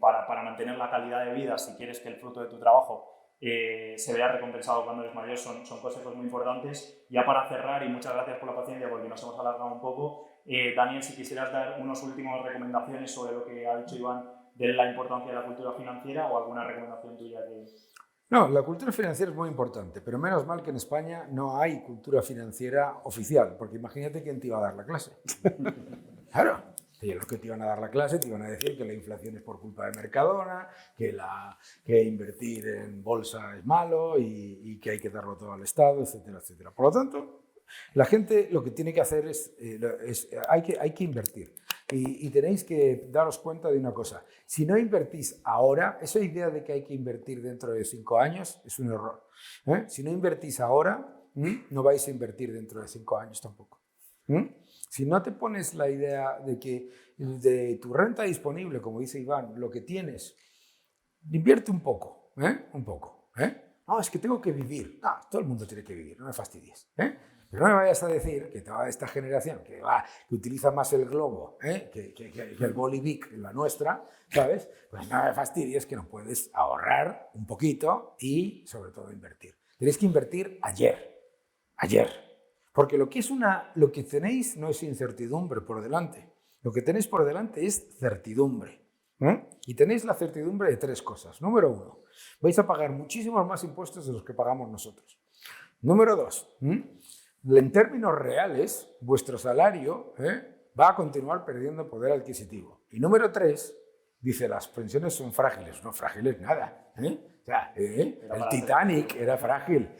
para mantener la calidad de vida, si quieres que el fruto de tu trabajo se vea recompensado cuando eres mayor, son consejos muy importantes. Ya para cerrar, y muchas gracias por la paciencia porque nos hemos alargado un poco, Daniel, si quisieras dar unas últimas recomendaciones sobre lo que ha dicho Iván de la importancia de la cultura financiera o alguna recomendación tuya que... No, la cultura financiera es muy importante, pero menos mal que en España no hay cultura financiera oficial, porque imagínate quién te iba a dar la clase. Claro, y los que te iban a dar la clase te iban a decir que la inflación es por culpa de Mercadona, que invertir en bolsa es malo y que hay que darlo todo al Estado, etcétera, etcétera. Por lo tanto, la gente lo que tiene que hacer hay que invertir. Y tenéis que daros cuenta de una cosa. Si no invertís ahora, esa idea de que hay que invertir dentro de 5 años es un error. Si no invertís ahora, no vais a invertir dentro de 5 años tampoco. Si no te pones la idea de que de tu renta disponible, como dice Iván, lo que tienes, invierte un poco. Un poco. No, es que tengo que vivir. No, todo el mundo tiene que vivir, no me fastidies. Pero no me vayas a decir que toda esta generación que utiliza más el globo que el bolivic, la nuestra, ¿sabes? Pues no me fastidies que no puedes ahorrar un poquito y, sobre todo, invertir. Tenéis que invertir ayer. Porque lo que tenéis no es incertidumbre por delante. Lo que tenéis por delante es certidumbre. Y tenéis la certidumbre de 3 cosas. Número 1, vais a pagar muchísimos más impuestos de los que pagamos nosotros. Número 2, en términos reales, vuestro salario va a continuar perdiendo poder adquisitivo. Y número 3, dice, las pensiones son frágiles. No, frágiles nada. O sea, el Titanic era frágil.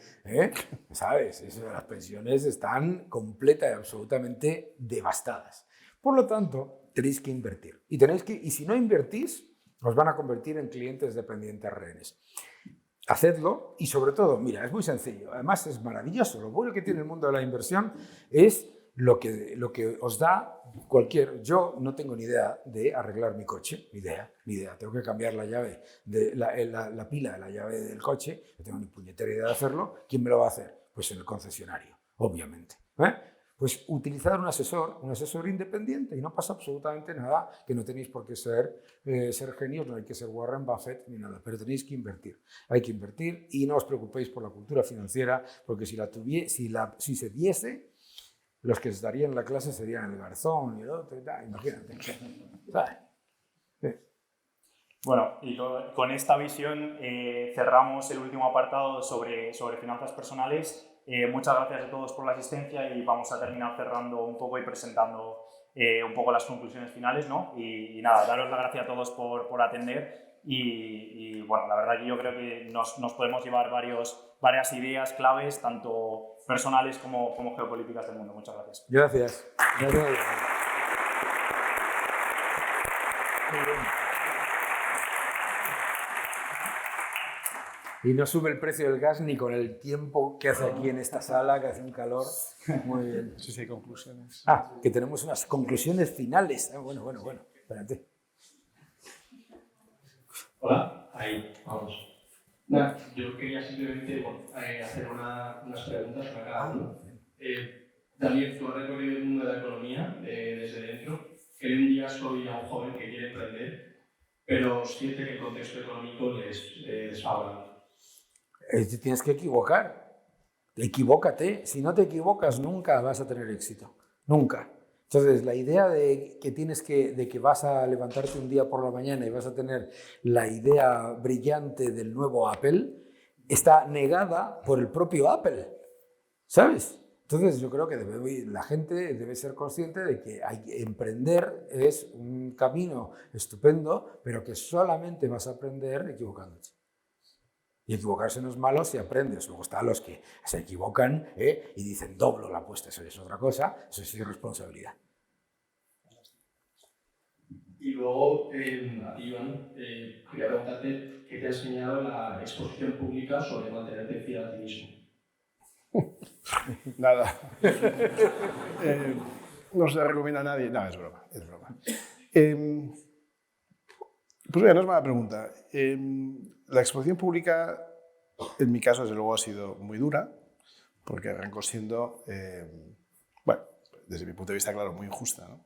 ¿Sabes? Las pensiones están completa y absolutamente devastadas. Por lo tanto, tenéis que invertir. Y si no invertís, os van a convertir en clientes dependientes rehenes. Hacedlo y sobre todo, mira, es muy sencillo, además es maravilloso. Lo bueno que tiene el mundo de la inversión es lo que os da yo no tengo ni idea de arreglar mi coche, ni idea. Tengo que cambiar la llave, la pila de la llave del coche, no tengo ni puñetera idea de hacerlo. ¿Quién me lo va a hacer? Pues en el concesionario, obviamente. pues utilizar un asesor independiente y no pasa absolutamente nada, que no tenéis por qué ser genios, no hay que ser Warren Buffett ni nada, pero tenéis que invertir. Hay que invertir y no os preocupéis por la cultura financiera, porque si se diese, los que estarían en la clase serían el garzón y el otro, imagínate. ¿Sabes? Sí. Bueno, y con esta visión cerramos el último apartado sobre finanzas personales. Muchas gracias a todos por la asistencia y vamos a terminar cerrando un poco y presentando un poco las conclusiones finales, ¿no? Y nada, daros las gracias a todos por atender y bueno, la verdad que yo creo que nos podemos llevar varias ideas claves, tanto personales como geopolíticas del mundo. Muchas gracias. Gracias. Gracias. Muy bien. Y no sube el precio del gas ni con el tiempo que hace aquí en esta sala, que hace un calor. Muy bien. Sí, sí, conclusiones. Que tenemos unas conclusiones finales. Bueno. Espérate. Hola, ahí, vamos. Nada, yo quería simplemente hacer unas preguntas para cada uno. Daniel, tú has recorrido el mundo de la economía desde dentro. Que hoy en día soy un joven que quiere emprender, pero siente que el contexto económico les desfavorable. Te tienes que equivocar. Equivócate. Si no te equivocas, nunca vas a tener éxito. Nunca. Entonces, la idea de que vas a levantarte un día por la mañana y vas a tener la idea brillante del nuevo Apple está negada por el propio Apple. ¿Sabes? Entonces, yo creo que la gente debe ser consciente de que emprender es un camino estupendo, pero que solamente vas a aprender equivocándote. Y equivocarse no es malo si aprendes. Luego están los que se equivocan y dicen doblo la apuesta. Eso es otra cosa, eso es irresponsabilidad. Y luego, a ti, Iván, quería preguntarte qué te ha enseñado la exposición pública sobre mantenerte fiel a ti mismo. Nada. No se recomienda a nadie. No, es broma. Pues mira, no es mala pregunta. La exposición pública, en mi caso, desde luego, ha sido muy dura, porque arrancó siendo, bueno, desde mi punto de vista, claro, muy injusta, ¿no?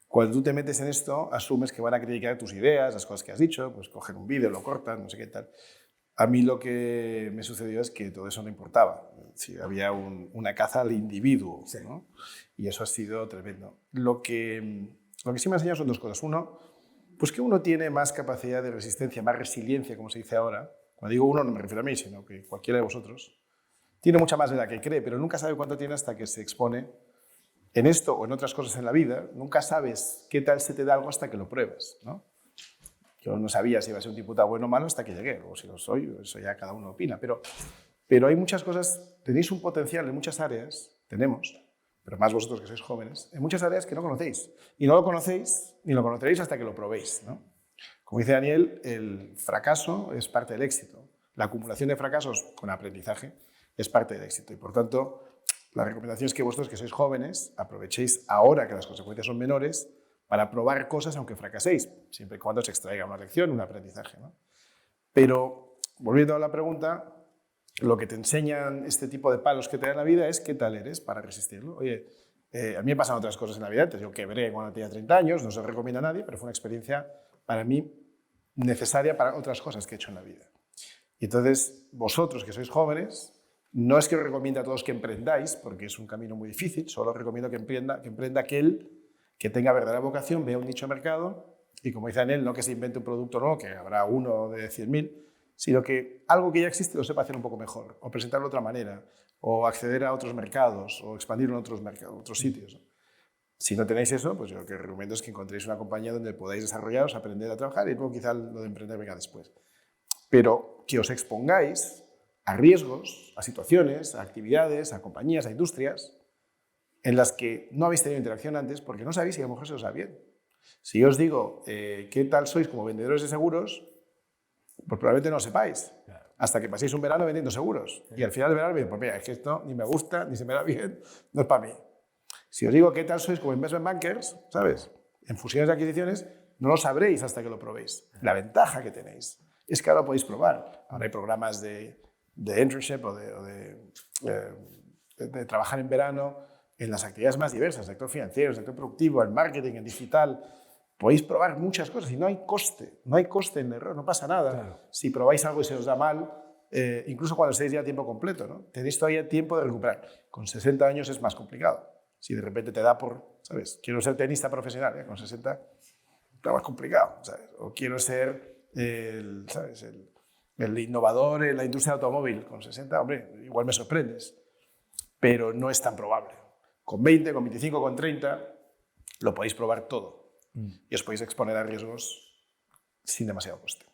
Cuando tú te metes en esto, asumes que van a criticar tus ideas, las cosas que has dicho, pues cogen un vídeo, lo cortan, no sé qué tal. A mí lo que me sucedió es que todo eso no importaba. Sí, había una caza al individuo, sí, ¿no? Y eso ha sido tremendo. Lo que sí me ha enseñado son dos cosas. Uno, pues que uno tiene más capacidad de resistencia, más resiliencia, como se dice ahora. Cuando digo uno no me refiero a mí, sino que cualquiera de vosotros. Tiene mucha más de la que cree, pero nunca sabe cuánto tiene hasta que se expone en esto o en otras cosas en la vida. Nunca sabes qué tal se te da algo hasta que lo pruebas, ¿no? Yo no sabía si iba a ser un diputado bueno o malo hasta que llegué, o si lo soy, eso ya cada uno opina. Pero hay muchas cosas, tenéis un potencial en muchas áreas, tenemos, pero más vosotros que sois jóvenes, en muchas áreas que no conocéis. Y no lo conocéis ni lo conoceréis hasta que lo probéis, ¿no? Como dice Daniel, el fracaso es parte del éxito. La acumulación de fracasos con aprendizaje es parte del éxito. Y por tanto, la recomendación es que vosotros que sois jóvenes aprovechéis ahora que las consecuencias son menores para probar cosas aunque fracaséis, siempre y cuando se extraiga una lección, un aprendizaje, ¿no? Pero, volviendo a la pregunta, lo que te enseñan este tipo de palos que te dan la vida es qué tal eres para resistirlo. Oye, a mí me pasan otras cosas en la vida. Entonces, yo quebré cuando tenía 30 años, no se lo recomienda a nadie, pero fue una experiencia para mí necesaria para otras cosas que he hecho en la vida. Y entonces, vosotros que sois jóvenes, no es que os recomiende a todos que emprendáis, porque es un camino muy difícil, solo os recomiendo que emprenda aquel que tenga verdadera vocación, vea un nicho de mercado y, como dice Daniel, no que se invente un producto nuevo, que habrá uno de 100.000, sino que algo que ya existe lo sepa hacer un poco mejor, o presentarlo de otra manera, o acceder a otros mercados, o expandirlo en otros sitios. Si no tenéis eso, pues yo lo que os recomiendo es que encontréis una compañía donde podáis desarrollaros, aprender a trabajar y luego quizá lo de emprender venga después. Pero que os expongáis a riesgos, a situaciones, a actividades, a compañías, a industrias en las que no habéis tenido interacción antes porque no sabéis si a lo mejor se os da bien. Si yo os digo qué tal sois como vendedores de seguros, pues probablemente no lo sepáis, hasta que paséis un verano vendiendo seguros. Y al final del verano me digo, pues mira, es que esto ni me gusta, ni se me da bien, no es para mí. Si os digo qué tal sois como investment bankers, ¿sabes? En fusiones y adquisiciones, no lo sabréis hasta que lo probéis. La ventaja que tenéis es que ahora lo podéis probar. Ahora hay programas de internship o de trabajar en verano en las actividades más diversas, el sector financiero, el sector productivo, el marketing, el digital. Podéis probar muchas cosas y no hay coste en el error, no pasa nada. Claro. Si probáis algo y se os da mal, incluso cuando estéis ya a tiempo completo, ¿no? Tenéis todavía tiempo de recuperar. Con 60 años es más complicado. Si de repente te da por, ¿sabes? Quiero ser tenista profesional, con 60 está más complicado, ¿sabes? O quiero ser ¿sabes? El innovador en la industria del automóvil, con 60, hombre, igual me sorprendes, pero no es tan probable. Con 20, con 25, con 30, lo podéis probar todo y os podéis exponer a riesgos sin demasiado coste.